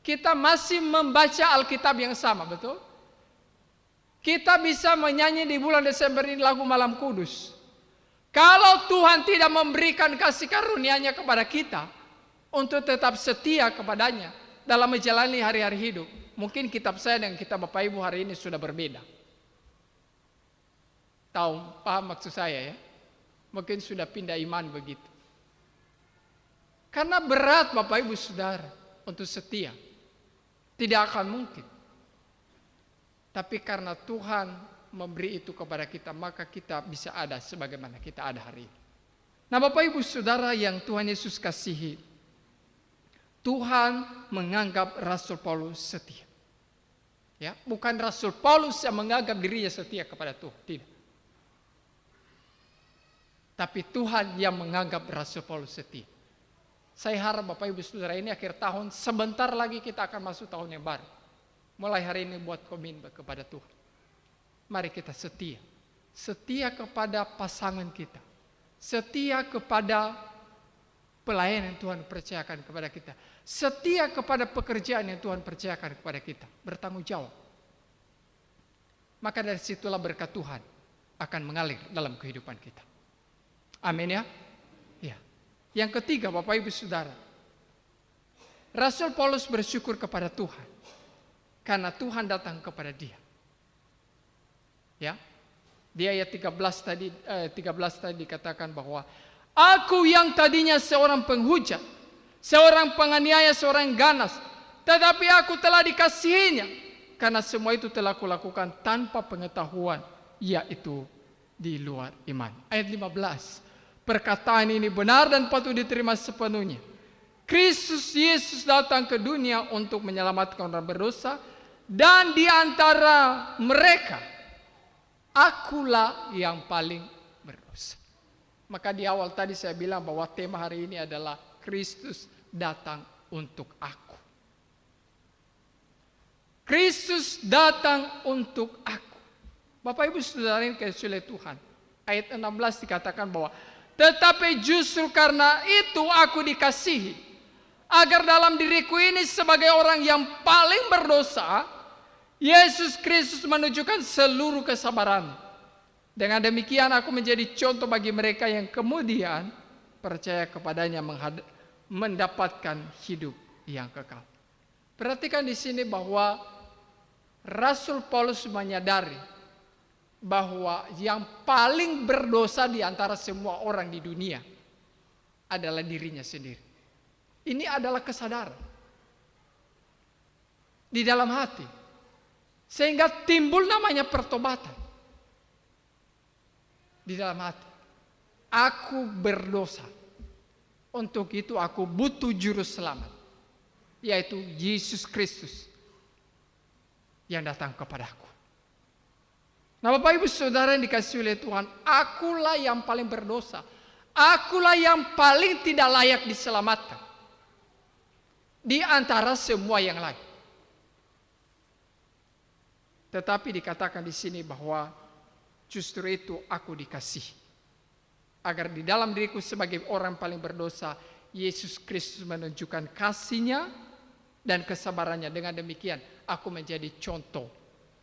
Kita masih membaca Alkitab yang sama, betul? Kita bisa menyanyi di bulan Desember ini lagu Malam Kudus. Kalau Tuhan tidak memberikan kasih karunia-Nya kepada kita untuk tetap setia kepadanya dalam menjalani hari-hari hidup, mungkin kitab saya dengan kitab Bapak Ibu hari ini sudah berbeda. Paham maksud saya ya? Mungkin sudah pindah iman begitu. Karena berat Bapak Ibu Saudara untuk setia. Tidak akan mungkin. Tapi karena Tuhan memberi itu kepada kita, maka kita bisa ada sebagaimana kita ada hari ini. Nah Bapak Ibu Saudara yang Tuhan Yesus kasihi, Tuhan menganggap Rasul Paulus setia. Ya, bukan Rasul Paulus yang menganggap dirinya setia kepada Tuhan, tidak. Tapi Tuhan yang menganggap Rasul Paulus setia. Saya harap Bapak Ibu Saudara ini akhir tahun, sebentar lagi kita akan masuk tahun yang baru. Mulai hari ini buat komitmen kepada Tuhan. Mari kita setia. Setia kepada pasangan kita. Setia kepada pelayanan yang Tuhan percayakan kepada kita. Setia kepada pekerjaan yang Tuhan percayakan kepada kita. Bertanggung jawab. Maka dari situlah berkat Tuhan akan mengalir dalam kehidupan kita. Amin ya. Ya. Yang ketiga Bapak Ibu Saudara. Rasul Paulus bersyukur kepada Tuhan. Karena Tuhan datang kepada dia. Ya, di ayat 13 tadi dikatakan bahwa aku yang tadinya seorang penghujat, seorang penganiaya, seorang ganas, tetapi aku telah dikasihinya karena semua itu telah kulakukan tanpa pengetahuan, yaitu di luar iman. Ayat 15, perkataan ini benar dan patut diterima sepenuhnya. Kristus Yesus datang ke dunia untuk menyelamatkan orang berdosa, dan di antara mereka akulah yang paling berdosa. Maka di awal tadi saya bilang bahwa tema hari ini adalah Kristus datang untuk aku. Kristus datang untuk aku. Bapak Ibu Saudara yang dikasihi oleh Tuhan, ayat 16 dikatakan bahwa tetapi justru karena itu aku dikasihi, agar dalam diriku ini sebagai orang yang paling berdosa, Yesus Kristus menunjukkan seluruh kesabaran. Dengan demikian aku menjadi contoh bagi mereka yang kemudian percaya kepadanya mendapatkan hidup yang kekal. Perhatikan di sini bahwa Rasul Paulus menyadari bahwa yang paling berdosa di antara semua orang di dunia adalah dirinya sendiri. Ini adalah kesadaran di dalam hati, sehingga timbul namanya pertobatan di dalam hati. Aku berdosa, untuk itu aku butuh juru selamat, yaitu Yesus Kristus yang datang kepadaku. Nah, Bapak Ibu Saudara yang dikasihi oleh Tuhan, akulah yang paling berdosa, akulah yang paling tidak layak diselamatkan di antara semua yang lain. Tetapi dikatakan di sini bahwa justru itu aku dikasihi, agar di dalam diriku sebagai orang paling berdosa, Yesus Kristus menunjukkan kasih-Nya dan kesabarannya. Dengan demikian aku menjadi contoh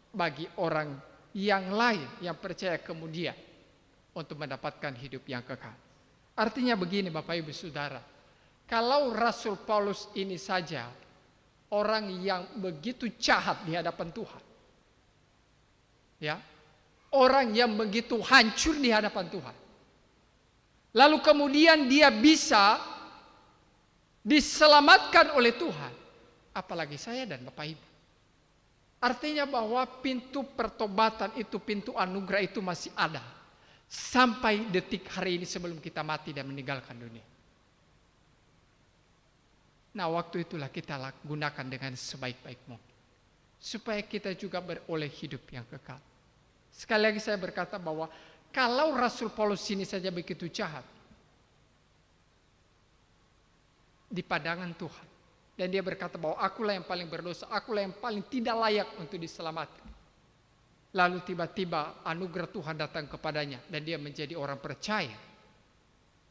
bagi orang yang lain yang percaya kemudian untuk mendapatkan hidup yang kekal. Artinya begini Bapak Ibu Saudara, kalau Rasul Paulus ini saja orang yang begitu jahat di hadapan Tuhan, ya, orang yang begitu hancur di hadapan Tuhan, lalu kemudian dia bisa diselamatkan oleh Tuhan, apalagi saya dan Bapak Ibu. Artinya bahwa pintu pertobatan itu, pintu anugerah itu masih ada sampai detik hari ini sebelum kita mati dan meninggalkan dunia. Nah, waktu itulah kita gunakan dengan sebaik-baik mungkin, supaya kita juga beroleh hidup yang kekal. Sekali lagi saya berkata bahwa kalau Rasul Paulus ini saja begitu jahat di pandangan Tuhan, dan dia berkata bahwa akulah yang paling berdosa, akulah yang paling tidak layak untuk diselamatkan. Lalu tiba-tiba anugerah Tuhan datang kepadanya dan dia menjadi orang percaya.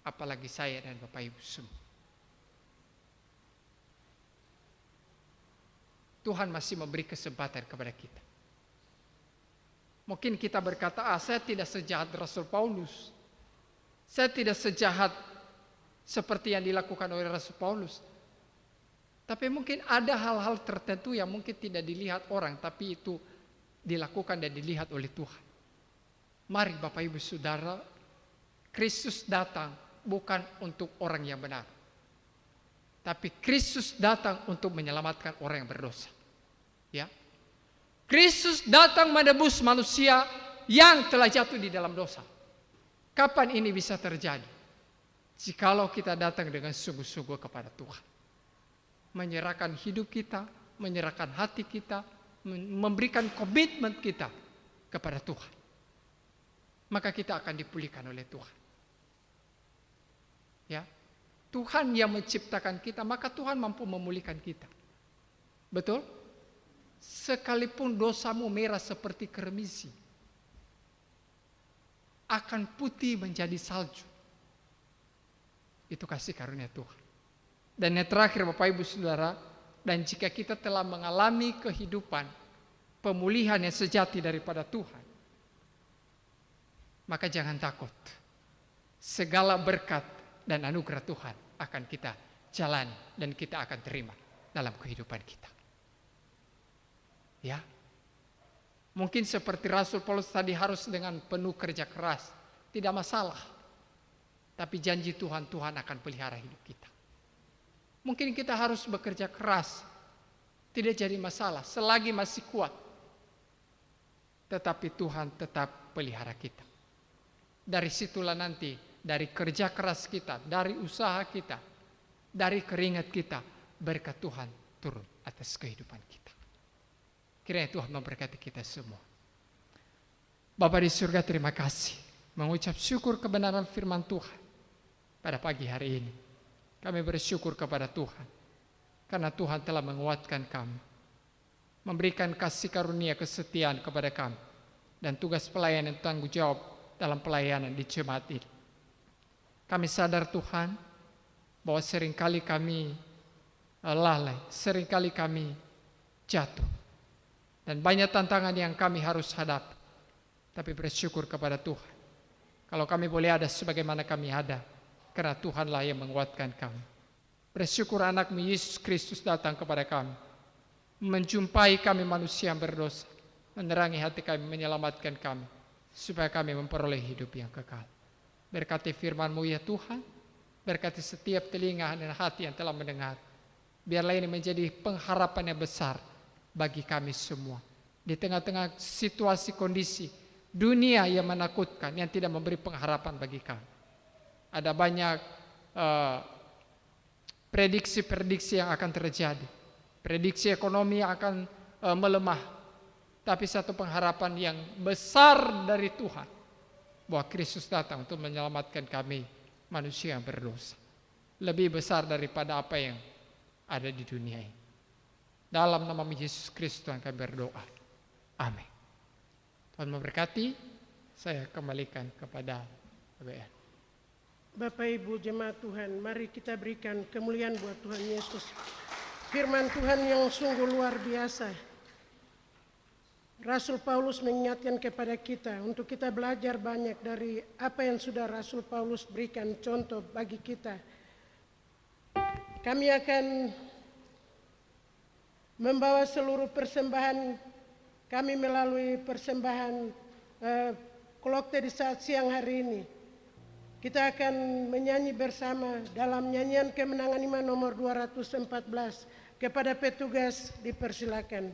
Apalagi saya dan Bapak Ibu semua. Tuhan masih memberi kesempatan kepada kita. Mungkin kita berkata, saya tidak sejahat Rasul Paulus. Saya tidak sejahat seperti yang dilakukan oleh Rasul Paulus. Tapi mungkin ada hal-hal tertentu yang mungkin tidak dilihat orang, tapi itu dilakukan dan dilihat oleh Tuhan. Mari Bapak Ibu Saudara, Kristus datang bukan untuk orang yang benar, tapi Kristus datang untuk menyelamatkan orang yang berdosa. Ya, Kristus datang menebus manusia yang telah jatuh di dalam dosa. Kapan ini bisa terjadi? Jikalau kita datang dengan sungguh-sungguh kepada Tuhan, menyerahkan hidup kita, menyerahkan hati kita, memberikan komitmen kita kepada Tuhan, maka kita akan dipulihkan oleh Tuhan. Ya, Tuhan yang menciptakan kita, maka Tuhan mampu memulihkan kita. Betul? Sekalipun dosamu merah seperti kremisi, akan putih menjadi salju. Itu kasih karunia Tuhan. Dan yang terakhir Bapak Ibu Saudara, dan jika kita telah mengalami kehidupan pemulihan yang sejati daripada Tuhan, maka jangan takut. Segala berkat dan anugerah Tuhan akan kita jalani dan kita akan terima dalam kehidupan kita. Ya, mungkin seperti Rasul Paulus tadi harus dengan penuh kerja keras, tidak masalah. Tapi janji Tuhan, Tuhan akan pelihara hidup kita. Mungkin kita harus bekerja keras, tidak jadi masalah, selagi masih kuat. Tetapi Tuhan tetap pelihara kita. Dari situlah nanti dari kerja keras kita, dari usaha kita, dari keringat kita, berkat Tuhan turun atas kehidupan kita. Kiranya Tuhan memberkati kita semua. Bapa di surga, terima kasih, mengucap syukur kebenaran firman Tuhan pada pagi hari ini. Kami bersyukur kepada Tuhan karena Tuhan telah menguatkan kami, memberikan kasih karunia kesetiaan kepada kami, dan tugas pelayanan tanggung jawab dalam pelayanan di jemaat ini. Kami sadar Tuhan bahwa seringkali kami lalai, seringkali kami jatuh, dan banyak tantangan yang kami harus hadapi. Tapi bersyukur kepada Tuhan kalau kami boleh ada sebagaimana kami ada, karena Tuhanlah yang menguatkan kami. Bersyukur anak-Mu Yesus Kristus datang kepada kami, menjumpai kami manusia yang berdosa, menerangi hati kami, menyelamatkan kami, supaya kami memperoleh hidup yang kekal. Berkati firman-Mu ya Tuhan, berkati setiap telinga dan hati yang telah mendengar. Biarlah ini menjadi pengharapan yang besar bagi kami semua. Di tengah-tengah situasi kondisi dunia yang menakutkan, yang tidak memberi pengharapan bagi kami. Ada banyak prediksi-prediksi yang akan terjadi. Prediksi ekonomi yang akan melemah. Tapi satu pengharapan yang besar dari Tuhan, bahwa Kristus datang untuk menyelamatkan kami manusia yang berdosa. Lebih besar daripada apa yang ada di dunia ini. Dalam nama Yesus Kristus Tuhan kami berdoa. Amin. Tuhan memberkati. Saya kembalikan kepada ABN. Bapak Ibu jemaat Tuhan, mari kita berikan kemuliaan buat Tuhan Yesus. Firman Tuhan yang sungguh luar biasa. Rasul Paulus mengingatkan kepada kita untuk kita belajar banyak dari apa yang sudah Rasul Paulus berikan contoh bagi kita. Kami akan membawa seluruh persembahan kami melalui persembahan kolokte di saat siang hari ini. Kita akan menyanyi bersama dalam nyanyian kemenangan iman nomor 214. Kepada petugas dipersilakan.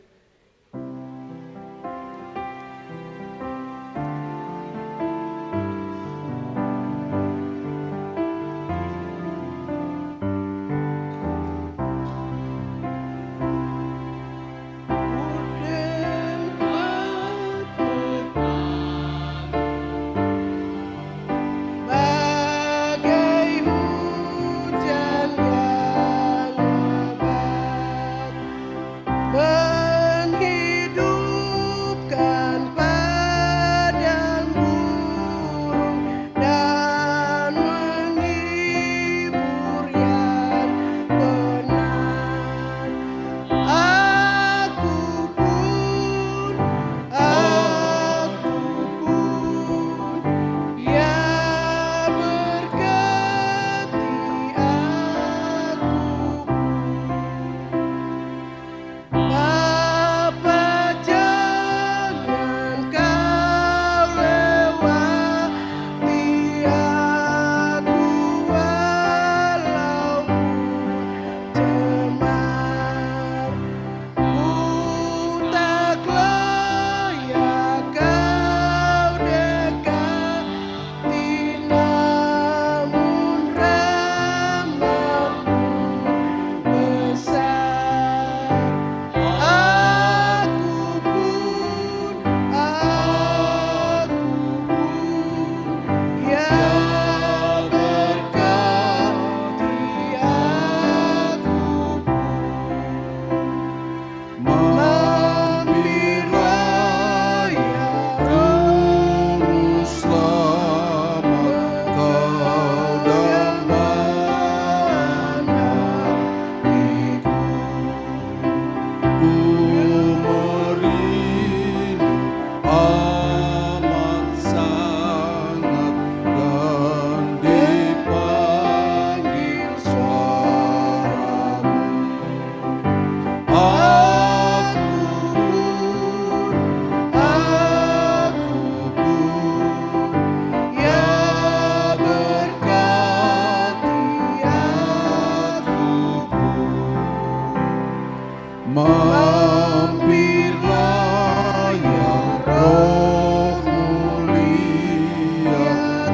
Roh mulia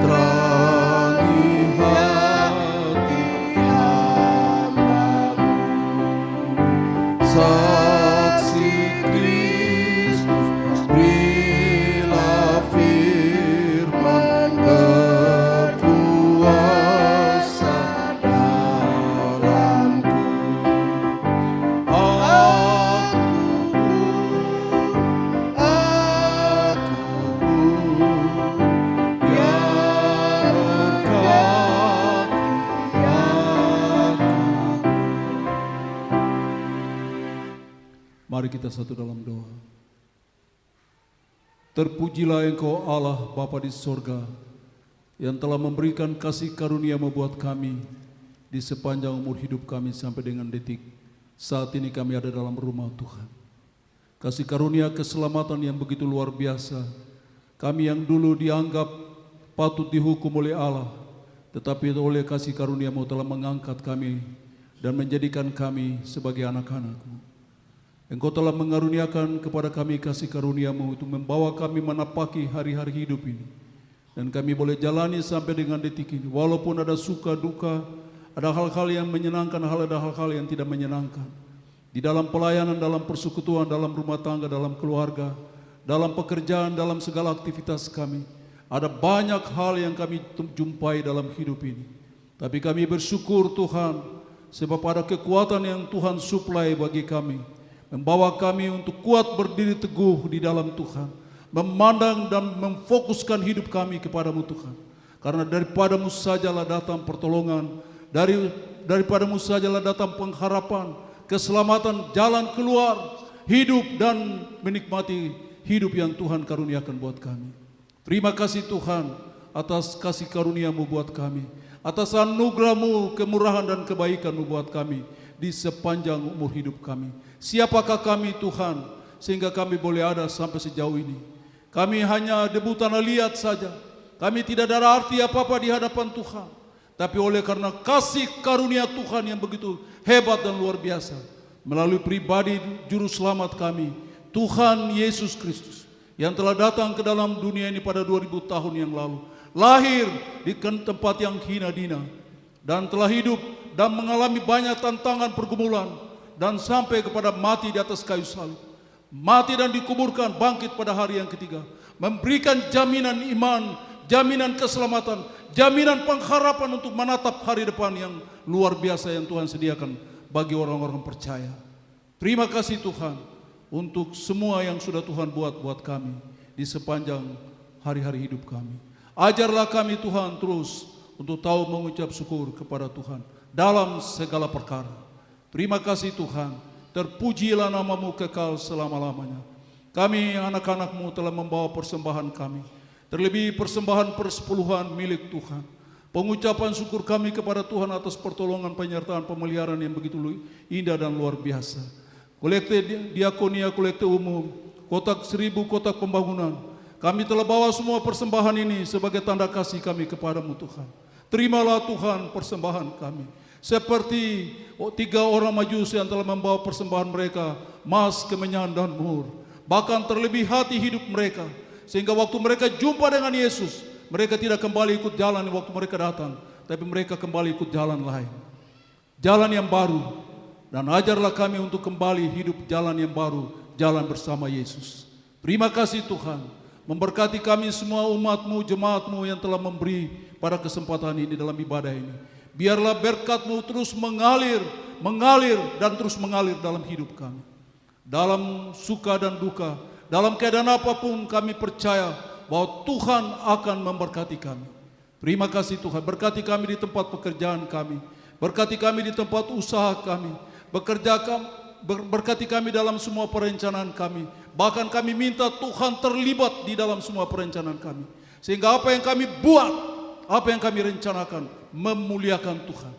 terangi Mari kita satu dalam doa. Terpujilah Engkau Allah Bapa di sorga, yang telah memberikan kasih karunia membuat kami di sepanjang umur hidup kami sampai dengan detik saat ini kami ada dalam rumah Tuhan. Kasih karunia keselamatan yang begitu luar biasa. Kami yang dulu dianggap patut dihukum oleh Allah, tetapi oleh kasih karunia-Mu telah mengangkat kami dan menjadikan kami sebagai anak-anak-Mu. Engkau telah mengaruniakan kepada kami kasih karunia-Mu untuk membawa kami menapaki hari-hari hidup ini. Dan kami boleh jalani sampai dengan detik ini. Walaupun ada suka duka, ada hal-hal yang menyenangkan, ada hal-hal yang tidak menyenangkan. Di dalam pelayanan, dalam persekutuan, dalam rumah tangga, dalam keluarga, dalam pekerjaan, dalam segala aktivitas kami. Ada banyak hal yang kami jumpai dalam hidup ini. Tapi kami bersyukur Tuhan, sebab ada kekuatan yang Tuhan suplai bagi kami. Membawa kami untuk kuat berdiri teguh di dalam Tuhan. Memandang dan memfokuskan hidup kami kepadamu Tuhan. Karena daripadamu sajalah datang pertolongan. Daripadamu sajalah datang pengharapan, keselamatan, jalan keluar, hidup dan menikmati hidup yang Tuhan karuniakan buat kami. Terima kasih Tuhan atas kasih karunia-Mu buat kami. Atas anugerah-Mu, kemurahan dan kebaikan-Mu buat kami di sepanjang umur hidup kami. Siapakah kami Tuhan sehingga kami boleh ada sampai sejauh ini? Kami hanya debu tanah liat saja. Kami tidak ada arti apa-apa di hadapan Tuhan. Tapi oleh karena kasih karunia Tuhan yang begitu hebat dan luar biasa, melalui pribadi juru selamat kami, Tuhan Yesus Kristus, yang telah datang ke dalam dunia ini pada 2000 tahun yang lalu, lahir di tempat yang hina dina, dan telah hidup dan mengalami banyak tantangan pergumulan, dan sampai kepada mati di atas kayu salib. Mati dan dikuburkan, bangkit pada hari yang ketiga, memberikan jaminan iman, jaminan keselamatan, jaminan pengharapan untuk menatap hari depan yang luar biasa yang Tuhan sediakan bagi orang-orang percaya. Terima kasih Tuhan untuk semua yang sudah Tuhan buat kami di sepanjang hari-hari hidup kami. Ajarlah kami Tuhan terus untuk tahu mengucap syukur kepada Tuhan dalam segala perkara. Terima kasih Tuhan, terpujilah nama-Mu kekal selama-lamanya. Kami anak-anak-Mu telah membawa persembahan kami, terlebih persembahan persepuluhan milik Tuhan. Pengucapan syukur kami kepada Tuhan atas pertolongan, penyertaan, pemeliharaan yang begitu indah dan luar biasa. Kolekte diakonia, kolekte umum, kotak 1000 kotak pembangunan. Kami telah bawa semua persembahan ini sebagai tanda kasih kami kepadamu Tuhan. Terimalah Tuhan persembahan kami. Seperti 3 orang Majus yang telah membawa persembahan mereka, emas, kemenyan dan mur. Bahkan terlebih hati hidup mereka, sehingga waktu mereka jumpa dengan Yesus, mereka tidak kembali ikut jalan waktu mereka datang, tapi mereka kembali ikut jalan lain, jalan yang baru. Dan ajarlah kami untuk kembali hidup jalan yang baru, jalan bersama Yesus. Terima kasih Tuhan, memberkati kami semua umat-Mu, jemaat-Mu yang telah memberi pada kesempatan ini dalam ibadah ini. Biarlah berkat-Mu terus mengalir dan terus mengalir dalam hidup kami. Dalam suka dan duka, dalam keadaan apapun kami percaya bahwa Tuhan akan memberkati kami. Terima kasih Tuhan, berkati kami di tempat pekerjaan kami, berkati kami di tempat usaha kami, berkati kami dalam semua perencanaan kami. Bahkan kami minta Tuhan terlibat di dalam semua perencanaan kami, sehingga apa yang kami buat, apa yang kami rencanakan memuliakan Tuhan.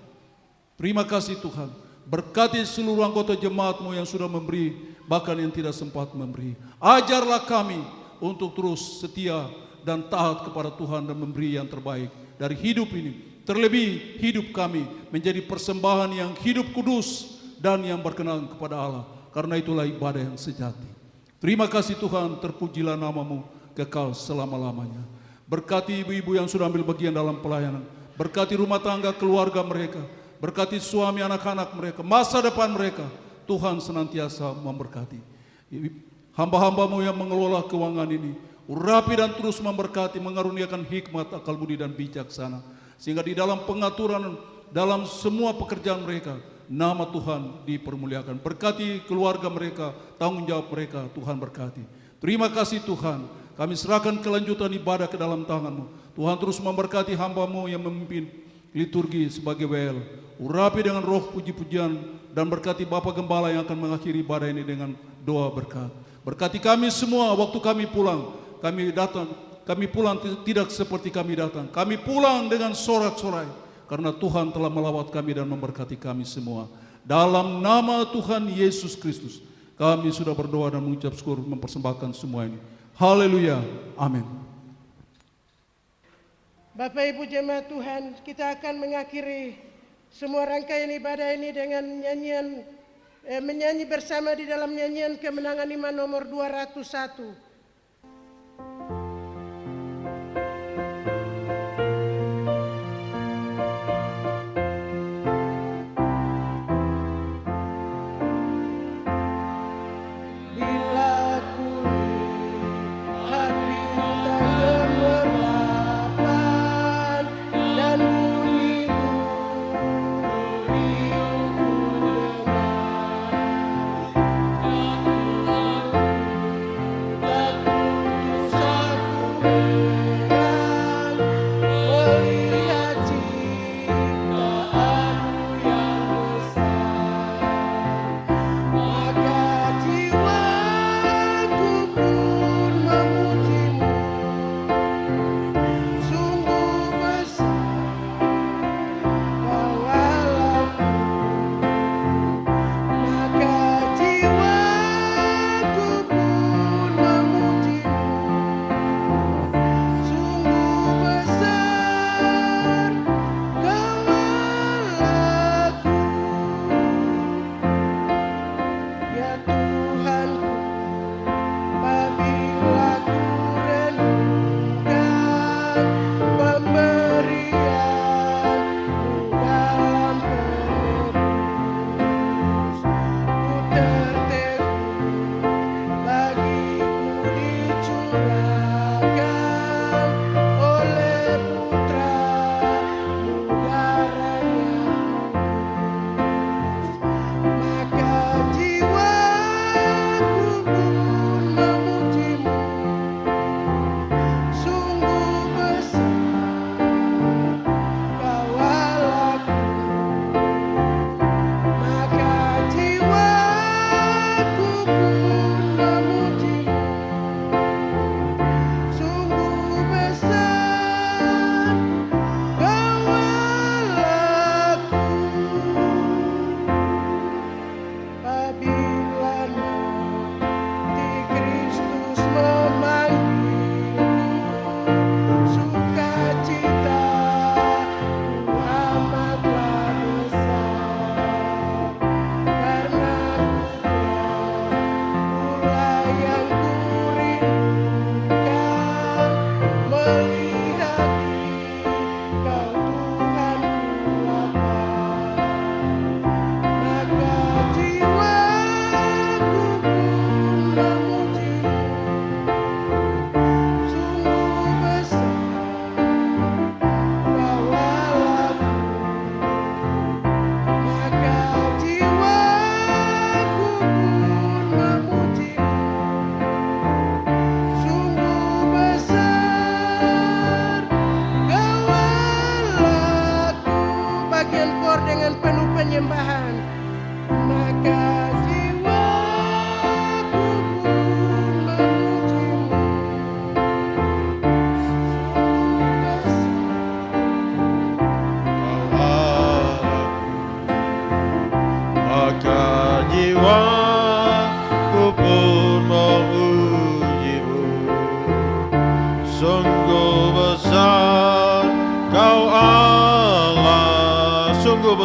Terima kasih Tuhan, berkati seluruh anggota jemaat-Mu yang sudah memberi, bahkan yang tidak sempat memberi. Ajarlah kami untuk terus setia dan taat kepada Tuhan dan memberi yang terbaik dari hidup ini. Terlebih hidup kami menjadi persembahan yang hidup kudus dan yang berkenan kepada Allah. Karena itulah ibadah yang sejati. Terima kasih Tuhan, terpujilah nama-Mu kekal selama-lamanya. Berkati ibu-ibu yang sudah ambil bagian dalam pelayanan. Berkati rumah tangga, keluarga mereka. Berkati suami, anak-anak mereka, masa depan mereka. Tuhan senantiasa memberkati. Hamba-hamba-Mu yang mengelola keuangan ini, urapi dan terus memberkati, mengaruniakan hikmat, akal budi dan bijaksana. Sehingga di dalam pengaturan, dalam semua pekerjaan mereka, nama Tuhan dipermuliakan. Berkati keluarga mereka, tanggung jawab mereka, Tuhan berkati. Terima kasih Tuhan, kami serahkan kelanjutan ibadah ke dalam tangan-Mu. Tuhan terus memberkati hamba-Mu yang memimpin liturgi sebagai WL. Urapi dengan roh puji-pujian dan berkati Bapak Gembala yang akan mengakhiri ibadah ini dengan doa berkat. Berkati kami semua waktu kami pulang. Kami pulang tidak seperti kami datang. Kami pulang dengan sorak-sorai, karena Tuhan telah melawat kami dan memberkati kami semua. Dalam nama Tuhan Yesus Kristus, kami sudah berdoa dan mengucap syukur, mempersembahkan semua ini. Haleluya, amin. Bapak Ibu jemaat Tuhan, kita akan mengakhiri semua rangkaian ibadah ini dengan menyanyi bersama di dalam nyanyian kemenangan iman nomor 201.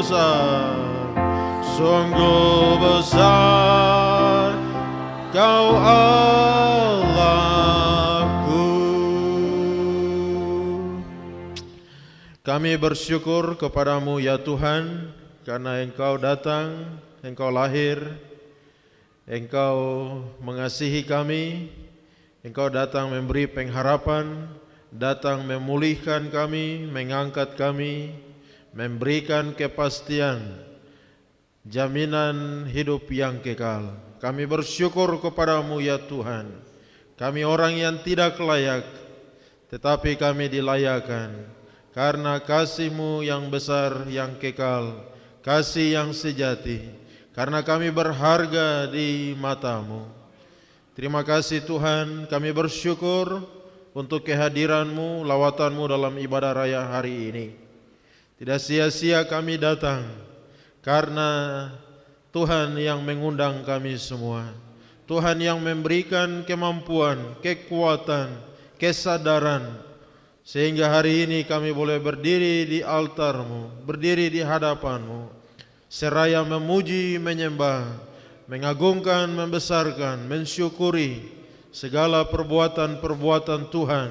besar, sungguh besar Kau Allahku. Kami bersyukur kepadamu ya Tuhan, karena Engkau datang, Engkau lahir, Engkau mengasihi kami, Engkau datang memberi pengharapan, datang memulihkan kami, mengangkat kami, memberikan kepastian, jaminan hidup yang kekal. Kami bersyukur kepadamu ya Tuhan. Kami orang yang tidak layak, tetapi kami dilayakkan karena kasih-Mu yang besar, yang kekal, kasih yang sejati, karena kami berharga di mata-Mu. Terima kasih Tuhan, kami bersyukur untuk kehadiran-Mu, lawatan-Mu dalam ibadah raya hari ini. Tidak sia-sia kami datang, karena Tuhan yang mengundang kami semua. Tuhan yang memberikan kemampuan, kekuatan, kesadaran, sehingga hari ini kami boleh berdiri di altar-Mu, berdiri di hadapan-Mu, seraya memuji, menyembah, mengagungkan, membesarkan, mensyukuri segala perbuatan-perbuatan Tuhan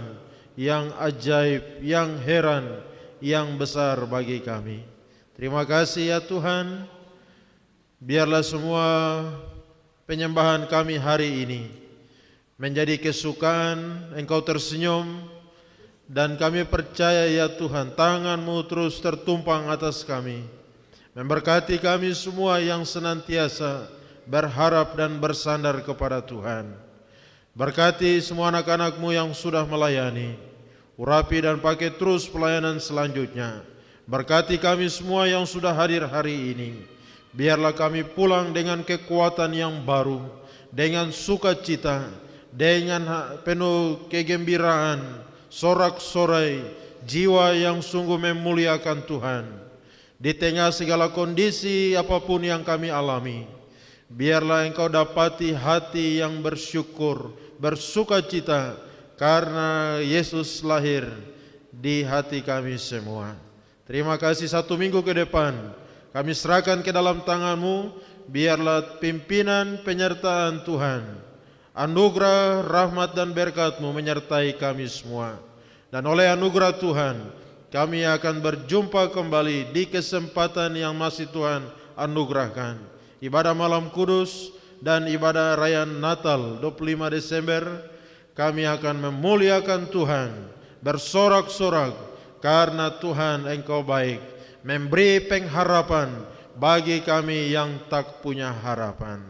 yang ajaib, yang heran, yang besar bagi kami. Terima kasih ya Tuhan. Biarlah semua penyembahan kami hari ini menjadi kesukaan, Engkau tersenyum, dan kami percaya ya Tuhan, tangan-Mu terus tertumpang atas kami, memberkati kami semua yang senantiasa berharap dan bersandar kepada Tuhan. Berkati semua anak-anak-Mu yang sudah melayani, urapi dan pakai terus pelayanan selanjutnya. Berkati kami semua yang sudah hadir hari ini. Biarlah kami pulang dengan kekuatan yang baru, dengan sukacita, dengan penuh kegembiraan, sorak-sorai, jiwa yang sungguh memuliakan Tuhan. Di tengah segala kondisi apapun yang kami alami, biarlah Engkau dapati hati yang bersyukur, bersukacita, karena Yesus lahir di hati kami semua. Terima kasih, 1 minggu ke depan kami serahkan ke dalam tangan-Mu. Biarlah pimpinan penyertaan Tuhan, anugerah, rahmat dan berkat-Mu menyertai kami semua. Dan oleh anugerah Tuhan, kami akan berjumpa kembali di kesempatan yang masih Tuhan anugerahkan. Ibadah malam kudus dan ibadah raya Natal 25 Desember, kami akan memuliakan Tuhan, bersorak-sorak, karena Tuhan Engkau baik, memberi pengharapan bagi kami yang tak punya harapan.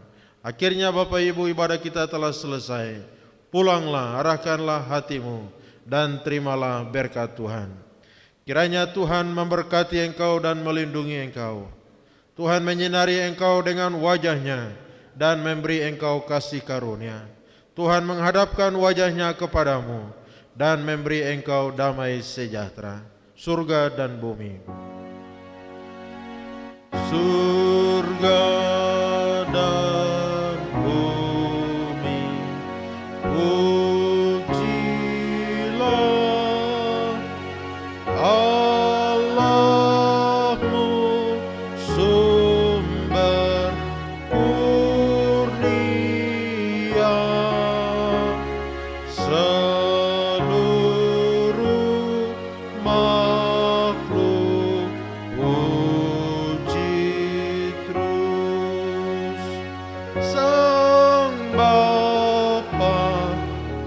Akhirnya Bapak Ibu, ibadah kita telah selesai. Pulanglah, arahkanlah hatimu, dan terimalah berkat Tuhan. Kiranya Tuhan memberkati engkau dan melindungi engkau. Tuhan menyinari engkau dengan wajah-Nya dan memberi engkau kasih karunia. Tuhan menghadapkan wajah-Nya kepadamu dan memberi engkau damai sejahtera. Surga dan bumi. Surga dan bumi, pujilah Allahmu, sumber kurnia. Seluruh makhluk puji terus Sang Bapa,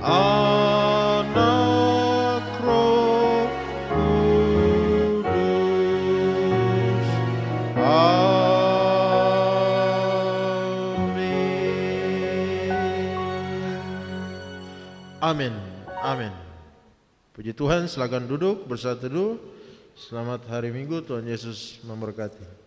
Anak, Roh Kudus. Amin. Amin. Amin. Puji Tuhan, silakan duduk bersatu teduh. Selamat hari Minggu, Tuhan Yesus memberkati.